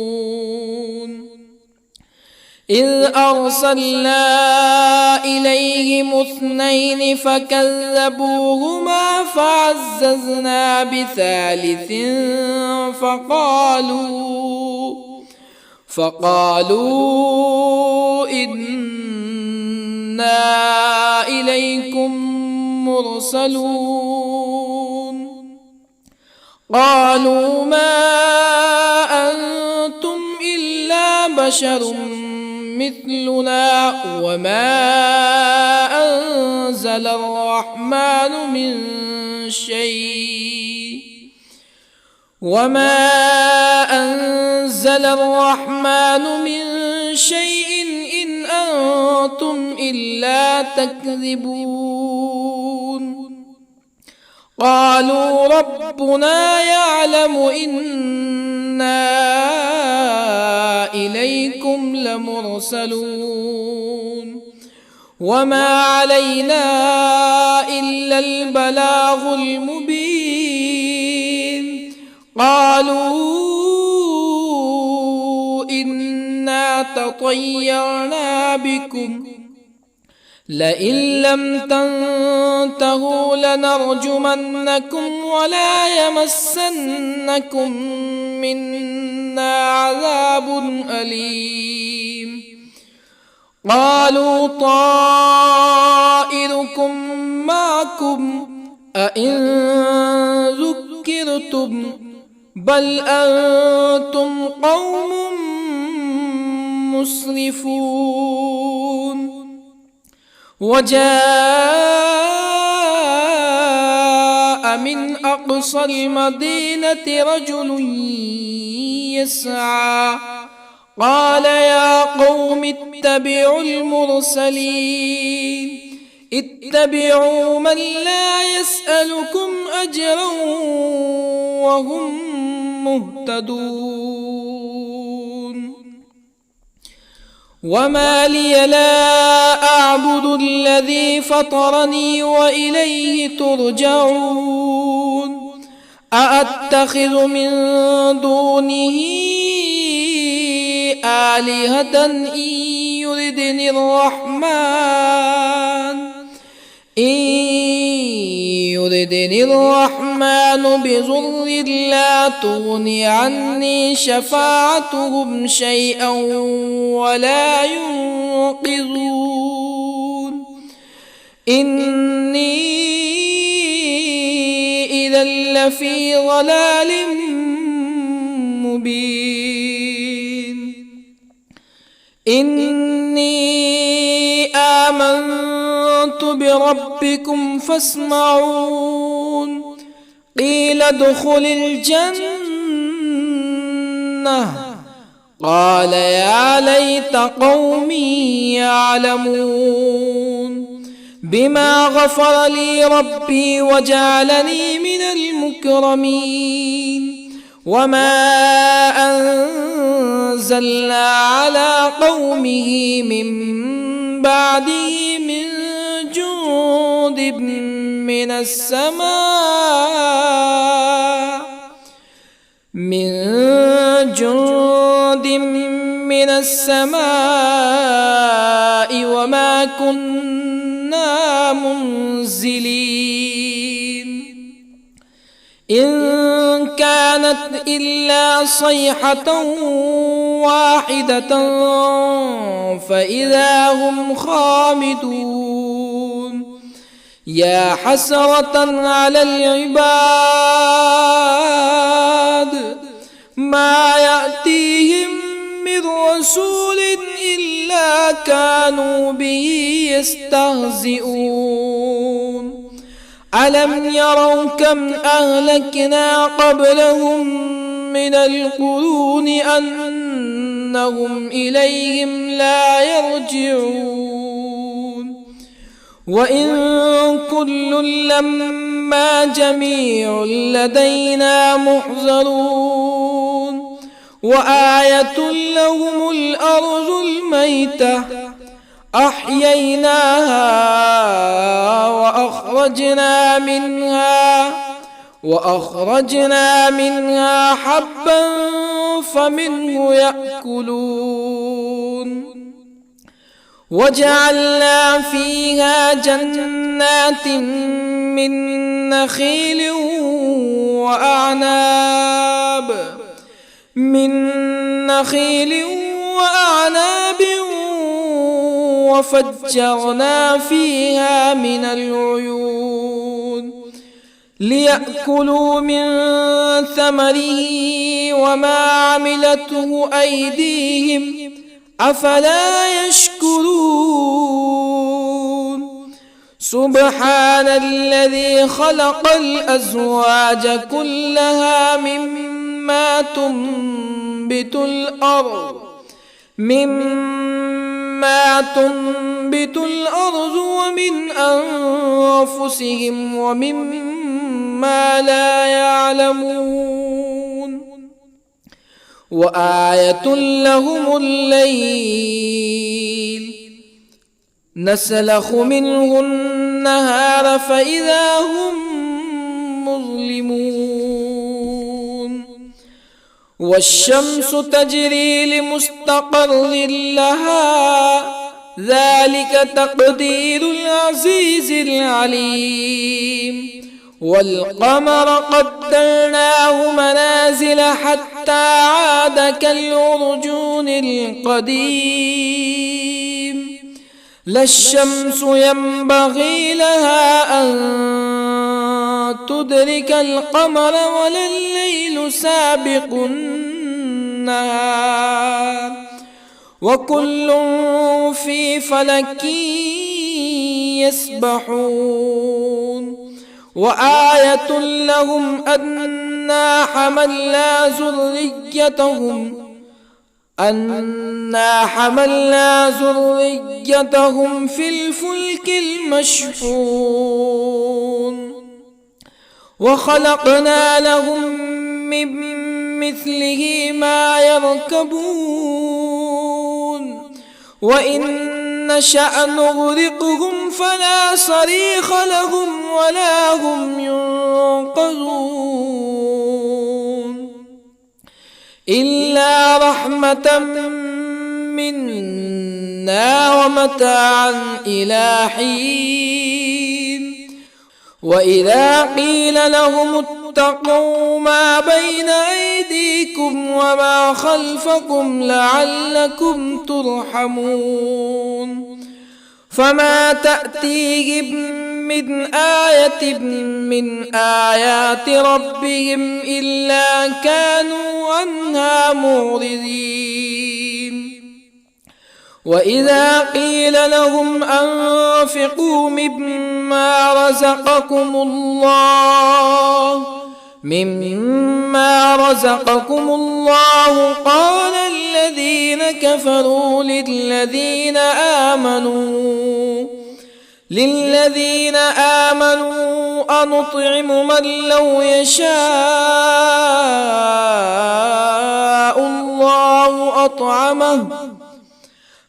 إذ أرسلنا إليهم اثنين فكذبوهما فعززنا بثالث فقالوا إنا إليكم مرسلون قالوا ما أنتم إلا بشر مثلنا وما أنزل الرحمن من شيء إن أنتم إلا تكذبون قالوا ربنا يعلم إنا إليكم لمرسلون وما علينا إلا البلاغ المبين قالوا إنا تطيرنا بكم لئن لم تنتهوا لنرجمنكم ولا يمسنكم منا عذاب أليم قالوا طائركم معكم أئن ذكرتم بل أنتم قوم مسرفون وجاء من أقصى المدينة رجل يسعى قال يا قوم اتبعوا المرسلين اتبعوا من لا يسألكم أجرا وهم مهتدون وما لي لا أعبد الذي فطرني وإليه ترجعون أأتخذ من دونه آلهة إن يردني الرحمن بضر لا تغني عني شفاعتهم شيئا ولا ينقذون إني إذا لفي ضلال مبين إني آمنت بربكم فاسمعون قيل ادخل الجنة قال يا ليت قومي يعلمون بما غفر لي ربي وجعلني من المكرمين وما أنزلنا على قومه من بعده من جند من السماء وما كنا منزلين إن كانت إلا صيحة واحدة فإذا هم خامدون يا حسرة على العباد ما يأتيهم من رسول إلا كانوا به يستهزئون ألم يروا كم أهلكنا قبلهم من القرون أنهم إليهم لا يرجعون وإن كل لما جميع لدينا محضرون وآية لهم الأرض الميتة أحييناها وأخرجنا منها حبا فمنه يأكلون وجعلنا فيها جنات من نخيل وأعناب وفجرنا فيها من العيون ليأكلوا من ثمره وما عملته أيديهم أفلا يشكرون سبحان الذي خلق الأزواج كلها مما تنبت الأرض ومن أنفسهم ومما لا يعلمون وآية لهم الليل نسلخ منه النهار فإذا هم مظلمون والشمس تجري لمستقر لها ذلك تقدير العزيز العليم والقمر قدرناه منازل حتى عاد كالعرجون القديم لا الشمس ينبغي لها أن تدرك القمر ولا الليل سابق النهار وكل في فلك يسبحون وآية لهم أنا حملنا ذريتهم في الفلك المشحون وخلقنا لهم من مثله ما يركبون وإن نشأ نغرقهم فلا صريخ لهم ولا هم ينقذون إلا رحمة منا ومتاعا إلى حين وإذا قيل لهم اتقوا ما بين أيديكم وما خلفكم لعلكم ترحمون فما تأتيهم من آية من آيات ربهم إلا كانوا عنها معرضين وإذا قيل لهم أنفقوا مما رزقكم الله قال الذين كفروا للذين آمنوا أنطعم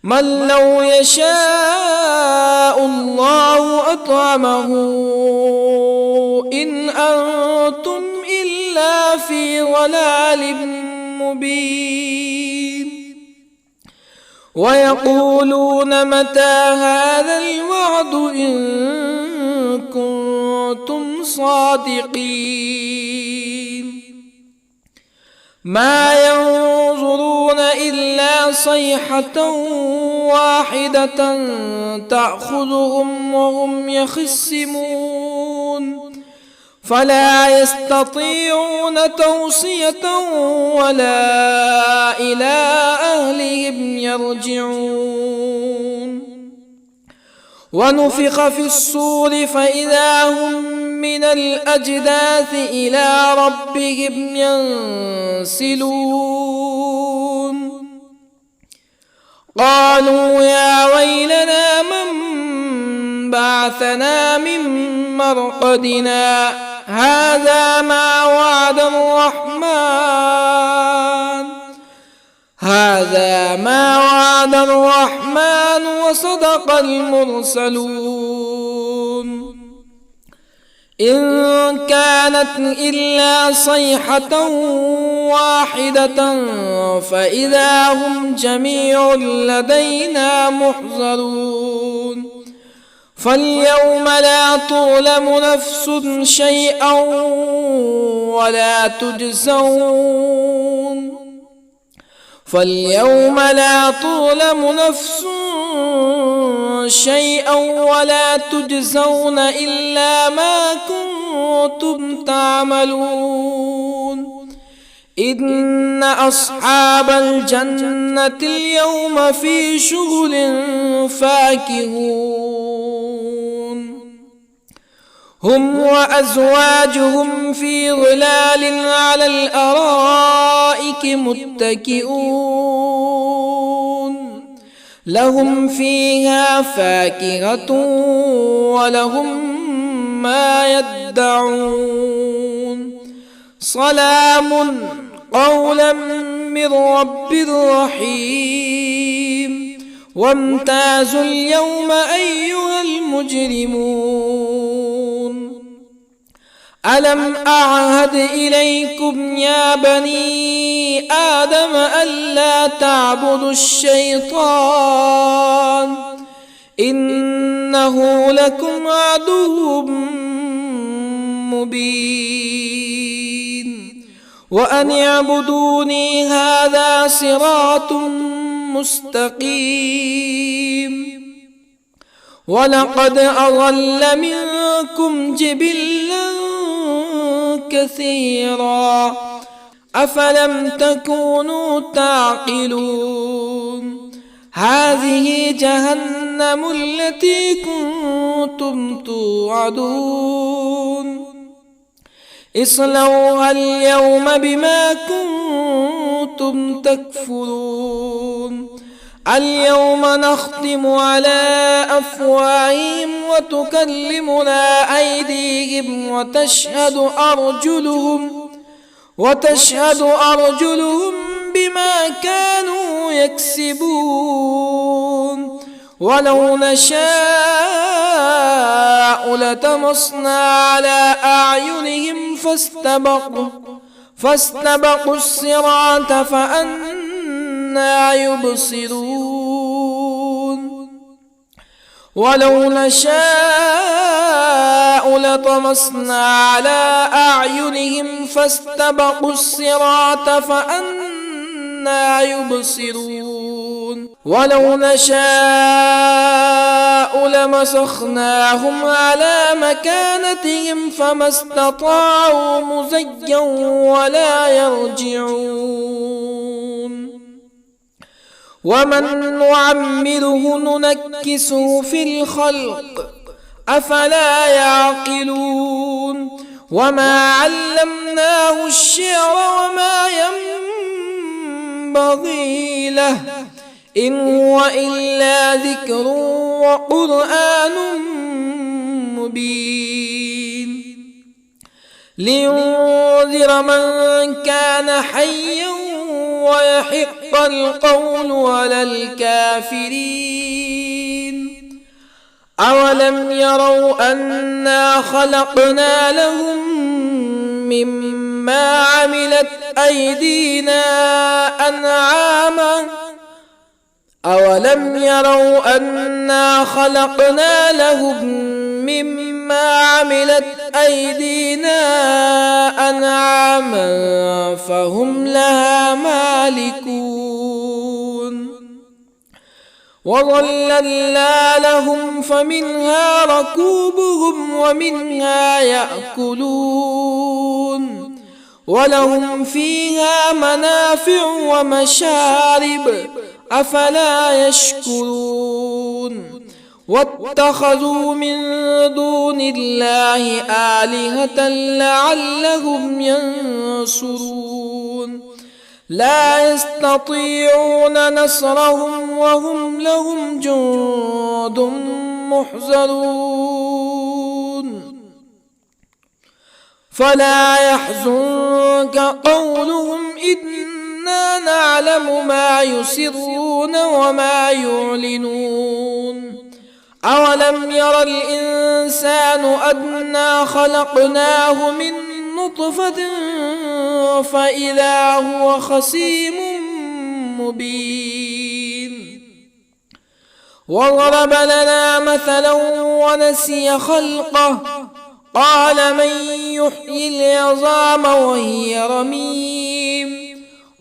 من لو يشاء الله أطعمه إن أنتم إلا في ضلال مبين ويقولون متى هذا الوعد إن كنتم صادقين ما ينظرون إلا صيحة واحدة تأخذهم وهم يخصمون فلا يستطيعون توصية ولا إلى أهلهم يرجعون ونفخ في الصور فإذا هم من الأجداث إلى ربهم ينسلون قالوا يا ويلنا من بعثنا من مرقدنا هذا ما وعد الرحمن وصدق المرسلون إن كانت إلا صيحة واحدة فإذا هم جميع لدينا محضرون فاليوم لا تظلم نفس شيئا ولا تجزون إلا ما كنتم تعملون إن أصحاب الجنة اليوم في شغل فاكهون هم وأزواجهم في ظلال على الأرائك متكئون لهم فيها فاكهة ولهم ما يدعون سلام قولا من رب رحيم وامتازوا اليوم أيها المجرمون ألم أعهد إليكم يا بني آدم ألا تعبدوا الشيطان إنه لكم عدو مبين وأن اعبدوني هذا صراط مستقيم ولقد أضل منكم جبلا كثيرا أفلم تكونوا تعقلون هذه جهنم التي كنتم توعدون اصلوها اليوم بما كنتم تكفرون اليوم نختم على أفواههم وتكلمنا أيديهم وتشهد أرجلهم بما كانوا يكسبون ولو نشاء لطمسنا على أعينهم فاستبقوا الصراط فأنى يبصرون ولو نشاء لطمسنا على أعينهم فاستبقوا الصراط فأنى يبصرون ولو نشاء لمسخناهم على مكانتهم فما استطاعوا مزيا ولا يرجعون ومن نعمره ننكسه في الخلق أفلا يعقلون وما علمناه الشعر وما ينبغي له إن هو إلا ذكر وقرآن مبين لينذر من كان حيا ويحق القول على الكافرين أولم يروا أنا خلقنا لهم مما عملت أيدينا أنعاما أولم يروا أنا خلقنا لهم مما عملت أيدينا أنعاما فهم لها مالكون وظللنا لهم فمنها ركوبهم ومنها يأكلون ولهم فيها منافع ومشارب أفلا يشكرون واتخذوا من دون الله آلهة لعلهم ينصرون لا يستطيعون نصرهم وهم لهم جند محضرون فلا يحزنك قولهم إنا نعلم ما يسرون وما يعلنون أولم ير الإنسان أنا خلقناه من نطفة فإذا هو خصيم مبين وضرب لنا مثلا ونسي خلقه قال من يحيي العظام وهي رميم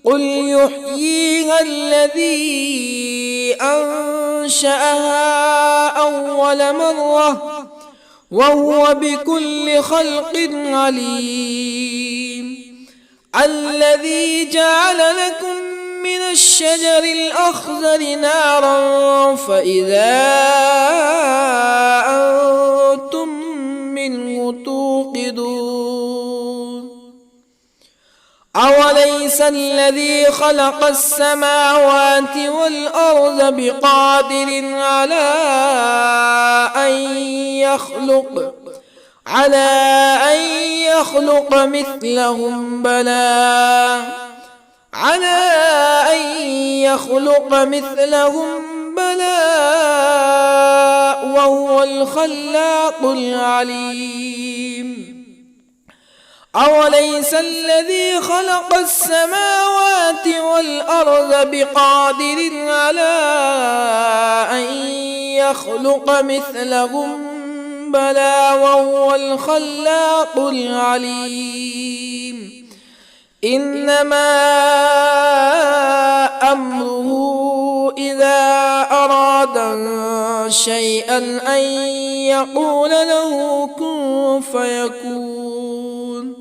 قل يحييها الذي أنشأها أول مرة وهو بكل خلق عليم الذي جعل لكم من الشجر الأخضر نارا فإذا أنتم منه توقدون أوليس الذي خلق السماوات والأرض بقادر على أن يخلق مثلهم بلى وهو الخلاق العليم أوليس الذي خلق السماوات والأرض بقادر على أن يخلق مثلهم بلى وهو الخلاق العليم إنما أمره إذا أراد شيئا أن يقول له كن فيكون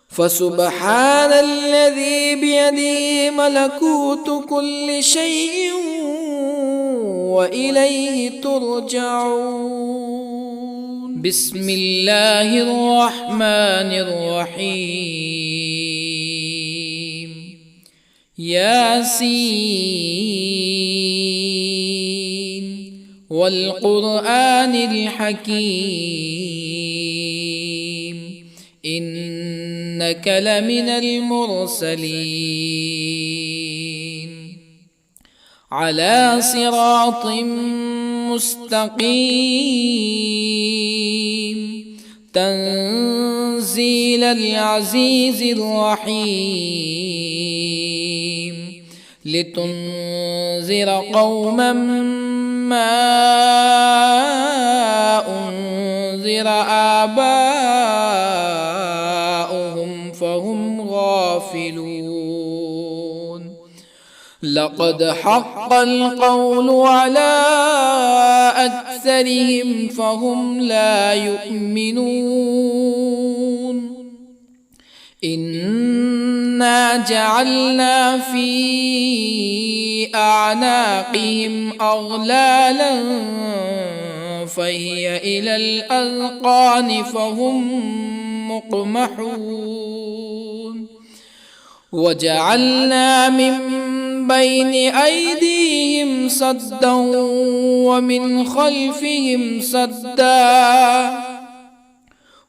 فسبحان الذي بيده ملكوت كل شيء وإليه ترجعون. بسم الله الرحمن الرحيم. ياسين والقرآن الحكيم إنك لمن المرسلين على صراط مستقيم تنزيل العزيز الرحيم لتنذر قوما ما أنذر آباؤهم فهم غافلون لقد حق القول على أكثرهم فهم لا يؤمنون إنا جعلنا في أعناقهم أغلالا فهي إلى الأذقان فهم مقمحون وجعلنا من بين أيديهم سدا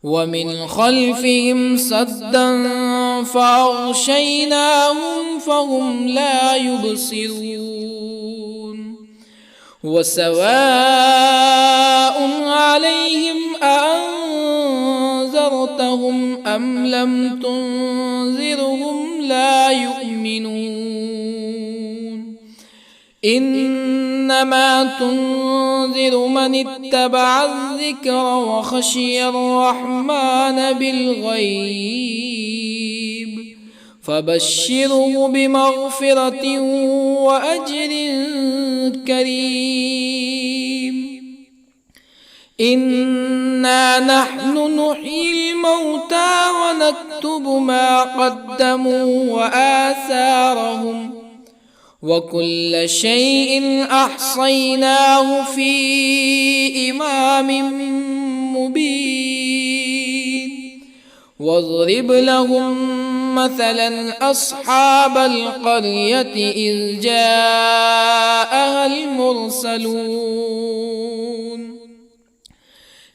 ومن خلفهم سدا فأغشيناهم فهم لا يبصرون وسواء عليهم أأنذرتهم أم لم تنذرهم لا يؤمنون إنما تنذر من اتبع الذكر وخشي الرحمن بالغيب فبشره بمغفرة وأجر كريم إنا نحن نحيي الموتى ونكتب ما قدموا وآثارهم وكل شيء أحصيناه في إمام مبين واضرب لهم مثلا أصحاب القرية إذ جاءها المرسلون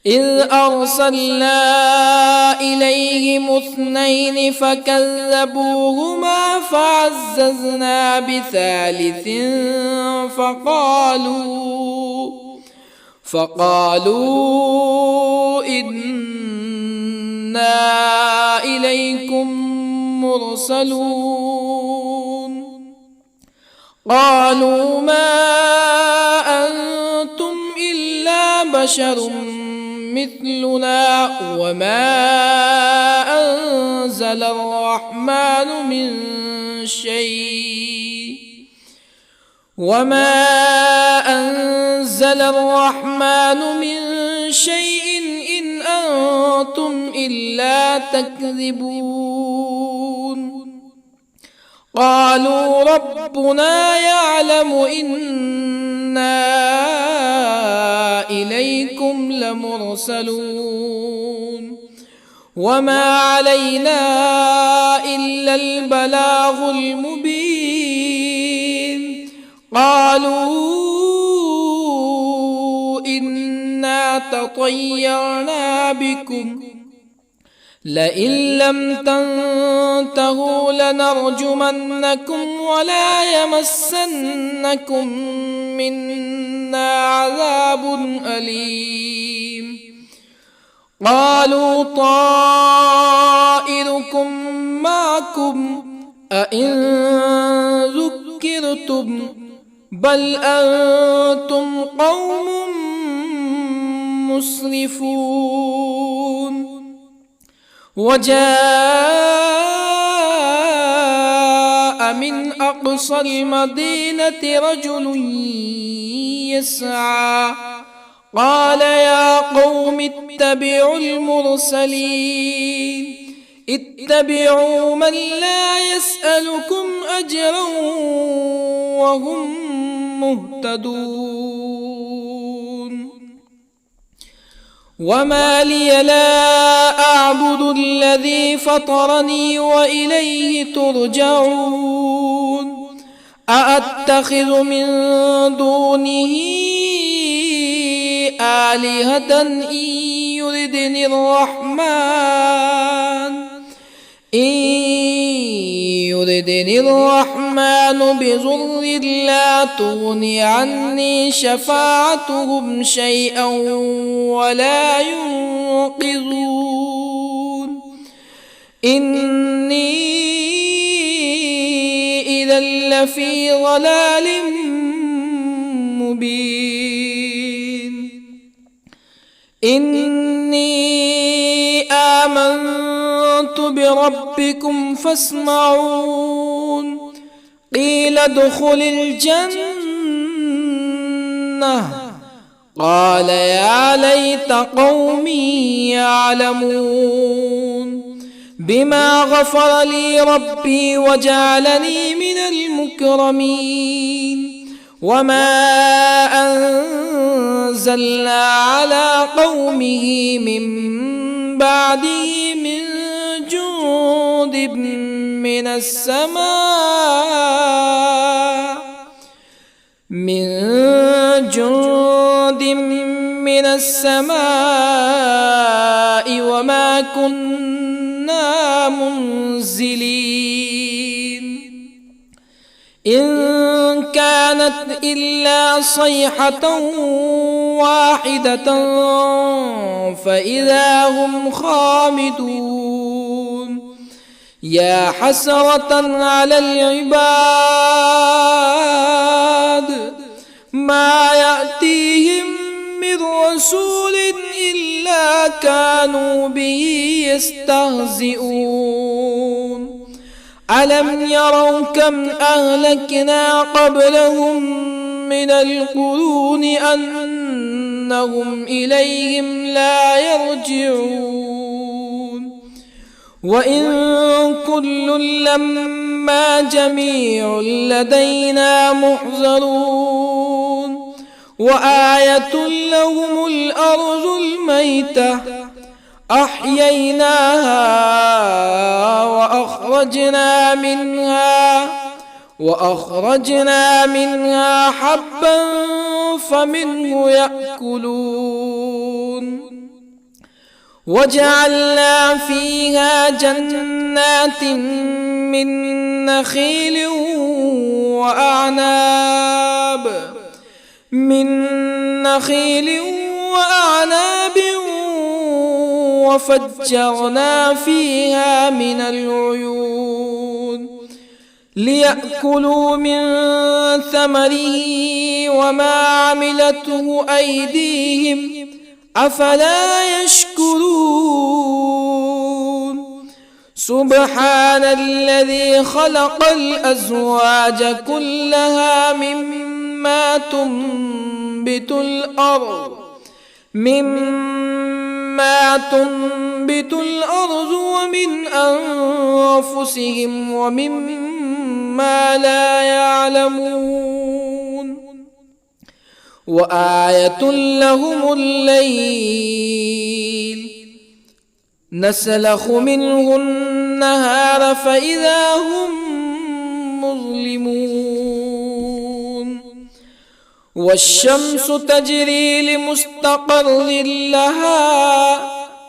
إذ أرسلنا إليهم اثنين فكذبوهما فعززنا بثالث فقالوا إنا إليكم مرسلون قالوا ما أنتم إلا بشر مثلنا وما أنزل الرحمن من شيء إن أنتم إلا تكذبون قالوا ربنا يعلم إنا إليكم لمرسلون وما علينا إلا البلاغ المبين قالوا إنا تطيرنا بكم لئن لم تنتهوا لنرجمنكم ولا يمسنكم منا عذاب أليم قالوا طائركم لكم أئن ذكرتم بل أنتم قوم مسرفون. وجاء من أقصى المدينة رجل يسعى قال يا قوم اتبعوا المرسلين اتبعوا من لا يسألكم أجرا وهم مهتدون. وما لي لا أعبد الذي فطرني وإليه ترجعون. أأتخذ من دونه آلهة إن يردني الرحمن بضر لا تغني عني شفاعتهم شيئا ولا ينقذون. إني إذا لفي ضلال مبين. إني آمنت بربكم فاسمعون. قيل ادخل الجنة قال يا ليت قومي يعلمون. بما غفر لي ربي وجعلني من المكرمين. وما أنزلنا على قومه من بعده من جند من السماء وما كنا منزلين. إن كانت إلا صيحة واحدة فإذا هم خامدون. يا حسرة على العباد ما يأتيهم من رسول إلا كانوا به يستهزئون. ألم يروا كم أهلكنا قبلهم من القرون أنهم إليهم لا يرجعون. وإن كل لما جميع لدينا محضرون. وآية لهم الأرض الميتة أحييناها وأخرجنا منها حبا فمنه يأكلون. وجعلنا فيها جنات من نخيل وأعناب وفجرنا فيها من العيون ليأكلوا من ثمره وما عملته أيديهم أفلا يشكرون. سبحان الذي خلق الأزواج كلها مما تنبت الأرض ومن أنفسهم ومما لا يعلمون. وآية لهم الليل نسلخ منه النهار فإذا هم مظلمون. والشمس تجري لمستقر لها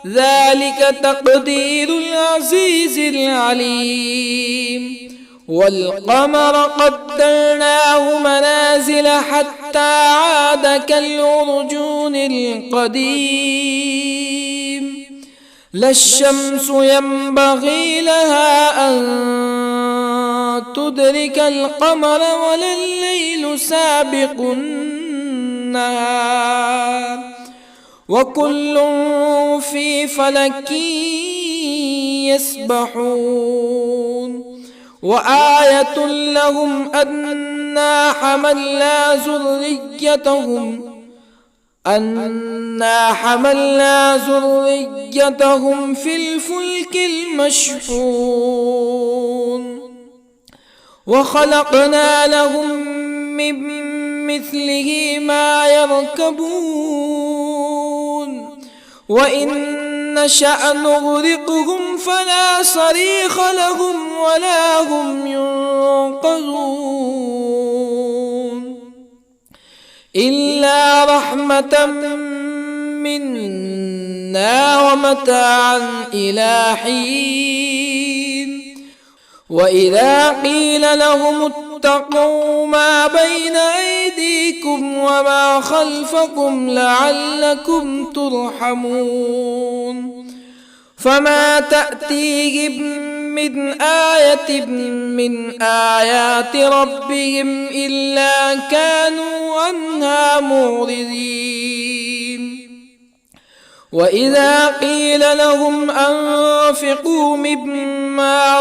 ذلك تقدير العزيز العليم. والقمر قدرناه منازل حتى عاد كالعرجون القديم. لا الشمس ينبغي لها أن تدرك القمر ولا الليل سابق النهار وكل في فلك يسبحون وآية لهم أنا حملنا ذريتهم في الفلك المشحون وخلقنا لهم من مثله ما يركبون وإن نشأ نغرقهم فلا صريخ لهم ولا هم ينقذون إلا رحمة منا ومتاعا إلى حين وإذا قيل لهم اتقوا ما بين أيديكم وما خلفكم لعلكم ترحمون فما تأتيهم من آية من آيات ربهم إلا كانوا عنها معرضين وإذا قيل لهم أنفقوا مما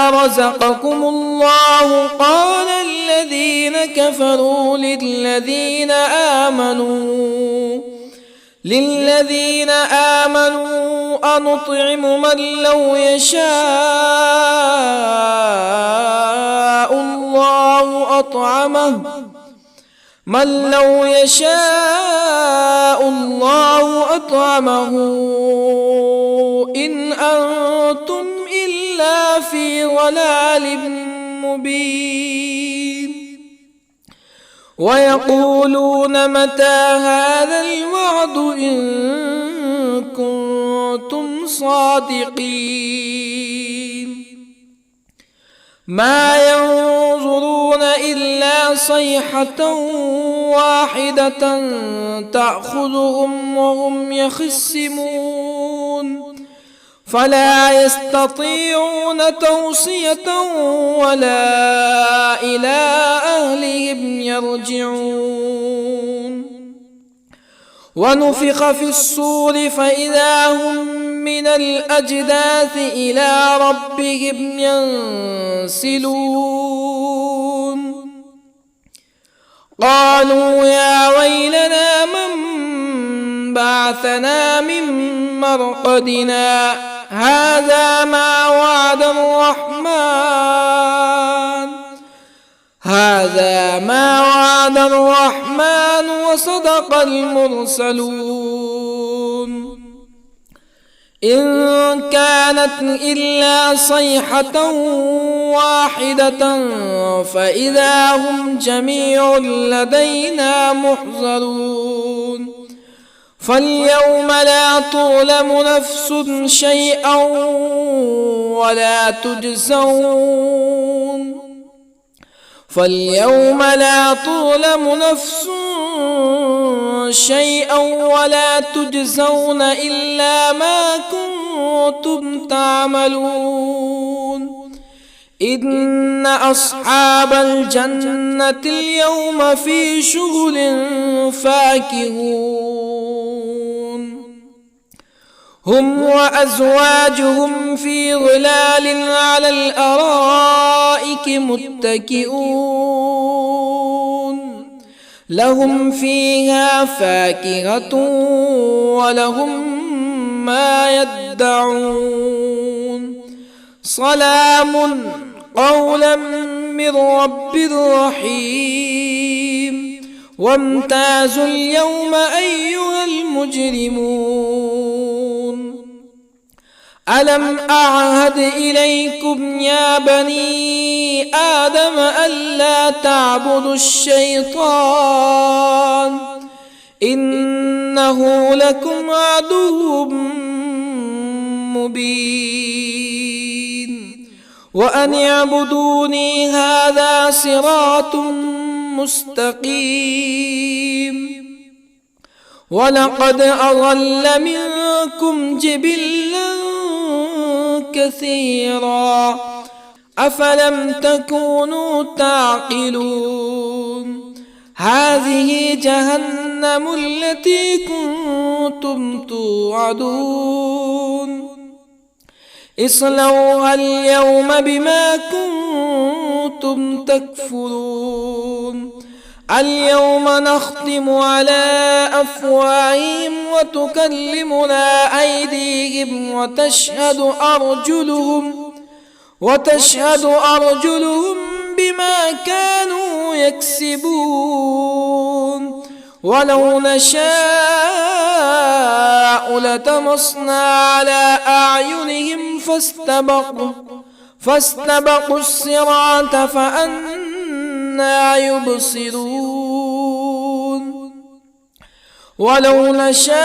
رزقكم الله قال الذين كفروا للذين آمنوا أنطعم من لو يشاء الله أطعمه إن أنتم إلا في ضلال مبين ويقولون متى هذا الوعد إن كنتم صادقين ما ينظرون إلا صيحة واحدة تأخذهم وهم يخصمون فلا يستطيعون توصية ولا إلى أهلهم يرجعون ونفخ في الصور فإذا هم من الأجداث إلى ربهم ينسلون قالوا يا ويلنا من بعثنا من مرقدنا هذا ما وعد الرحمن وصدق المرسلون إن كانت إلا صيحة واحدة فإذا هم جميع لدينا محضرون فاليوم لا تظلم نفس شيئا ولا تجزون إلا ما كنتم تعملون إن أصحاب الجنة اليوم في شغل فاكهون هم وأزواجهم في ظلال على الأرائك متكئون لهم فيها فاكهة ولهم ما يدعون سلام قولا من رب رحيم وامتازوا اليوم أيها المجرمون ألم أعهد إليكم يا بني آدم ألا تعبدوا الشيطان إنه لكم عدو مبين وأن اعبدوني هذا صراط مستقيم ولقد أضل منكم جبلا كثيرا أفلم تكونوا تعقلون هذه جهنم التي كنتم توعدون اصلوها اليوم بما كنتم تكفرون اليوم نختم على أفواههم وتكلمنا أيديهم وتشهد أرجلهم بما كانوا يكسبون ولو نشاء لطمسنا على أعينهم فاستبقوا الصراط فأنى يبصرون ولو نشاء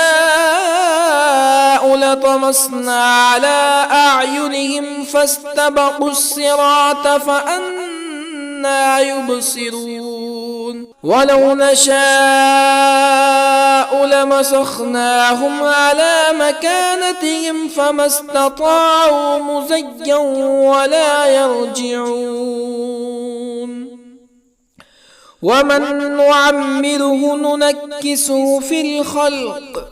لطمسنا على أعينهم فاستبقوا الصراط فأنى يبصرون ولو نشاء لمسخناهم على مكانتهم فما استطاعوا مزيا ولا يرجعون ومن نعمره ننكسه في الخلق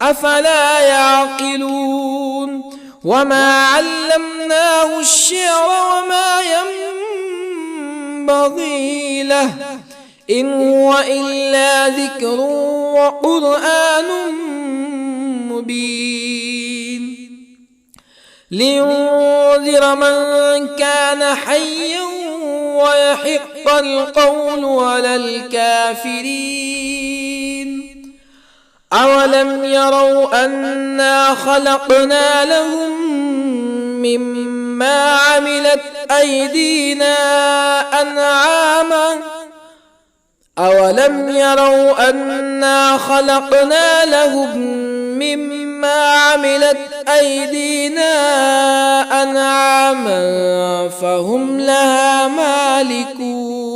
أفلا يعقلون وما علمناه الشعر وما ينبغي له إن هو إلا ذكر وقرآن مبين لينذر من كان حيا ويحق القول على الكافرين أولم يروا أنا خلقنا لهم مما عملت أيدينا أنعاما أولم يروا أنا خلقنا لهم مما عملت أيدينا أنعاما فهم لها مالكون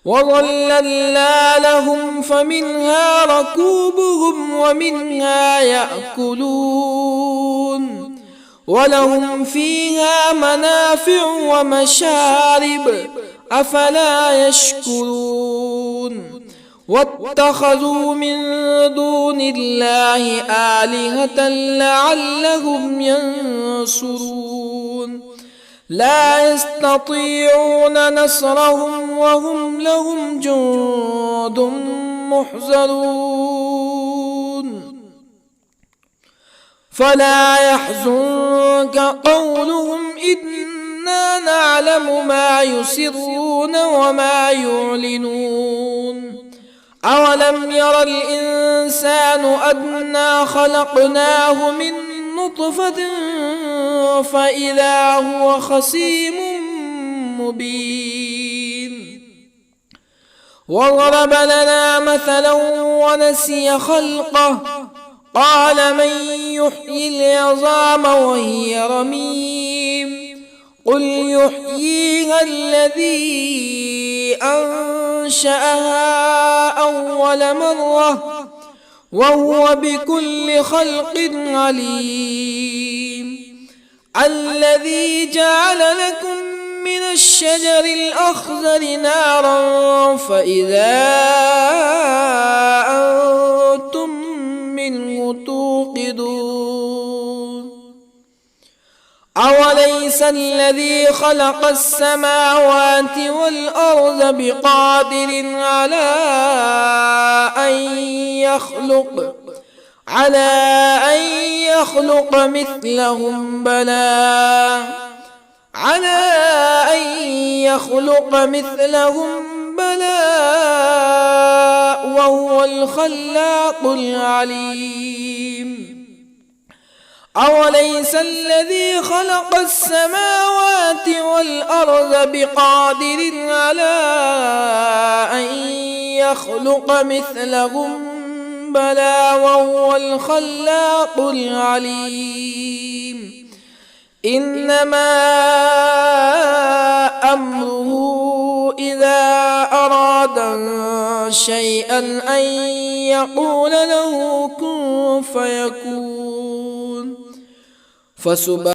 وظللنا لهم فمنها ركوبهم ومنها يأكلون ولهم فيها منافع ومشارب أفلا يشكرون واتخذوا من دون الله آلهة لعلهم ينصرون لا يستطيعون نصرهم وهم لهم جند محضرون فلا يحزنك قولهم إنا نعلم ما يسرون وما يعلنون أولم ير الإنسان أنا خلقناه من نطفة فإذا هو خصيم مبين وضرب لنا مثلا ونسي خلقه قال من يحيي العظام وهي رميم قل يحييها الذي أنشأها أول مرة وهو بكل خلق عليم الذي جعل لكم من الشجر الأخضر نارا فإذا أنتم منه توقدون أوليس الذي خلق السماوات والأرض بقادر على أن يخلق مثلهم بلى وهو الخلاق العليم أوليس الذي خلق السماوات والأرض بقادر على أن يخلق مثلهم بلى وهو الخلاق العليم إنما أمره إذا أراد شيئا أن يقول له كن فيكون فسبحان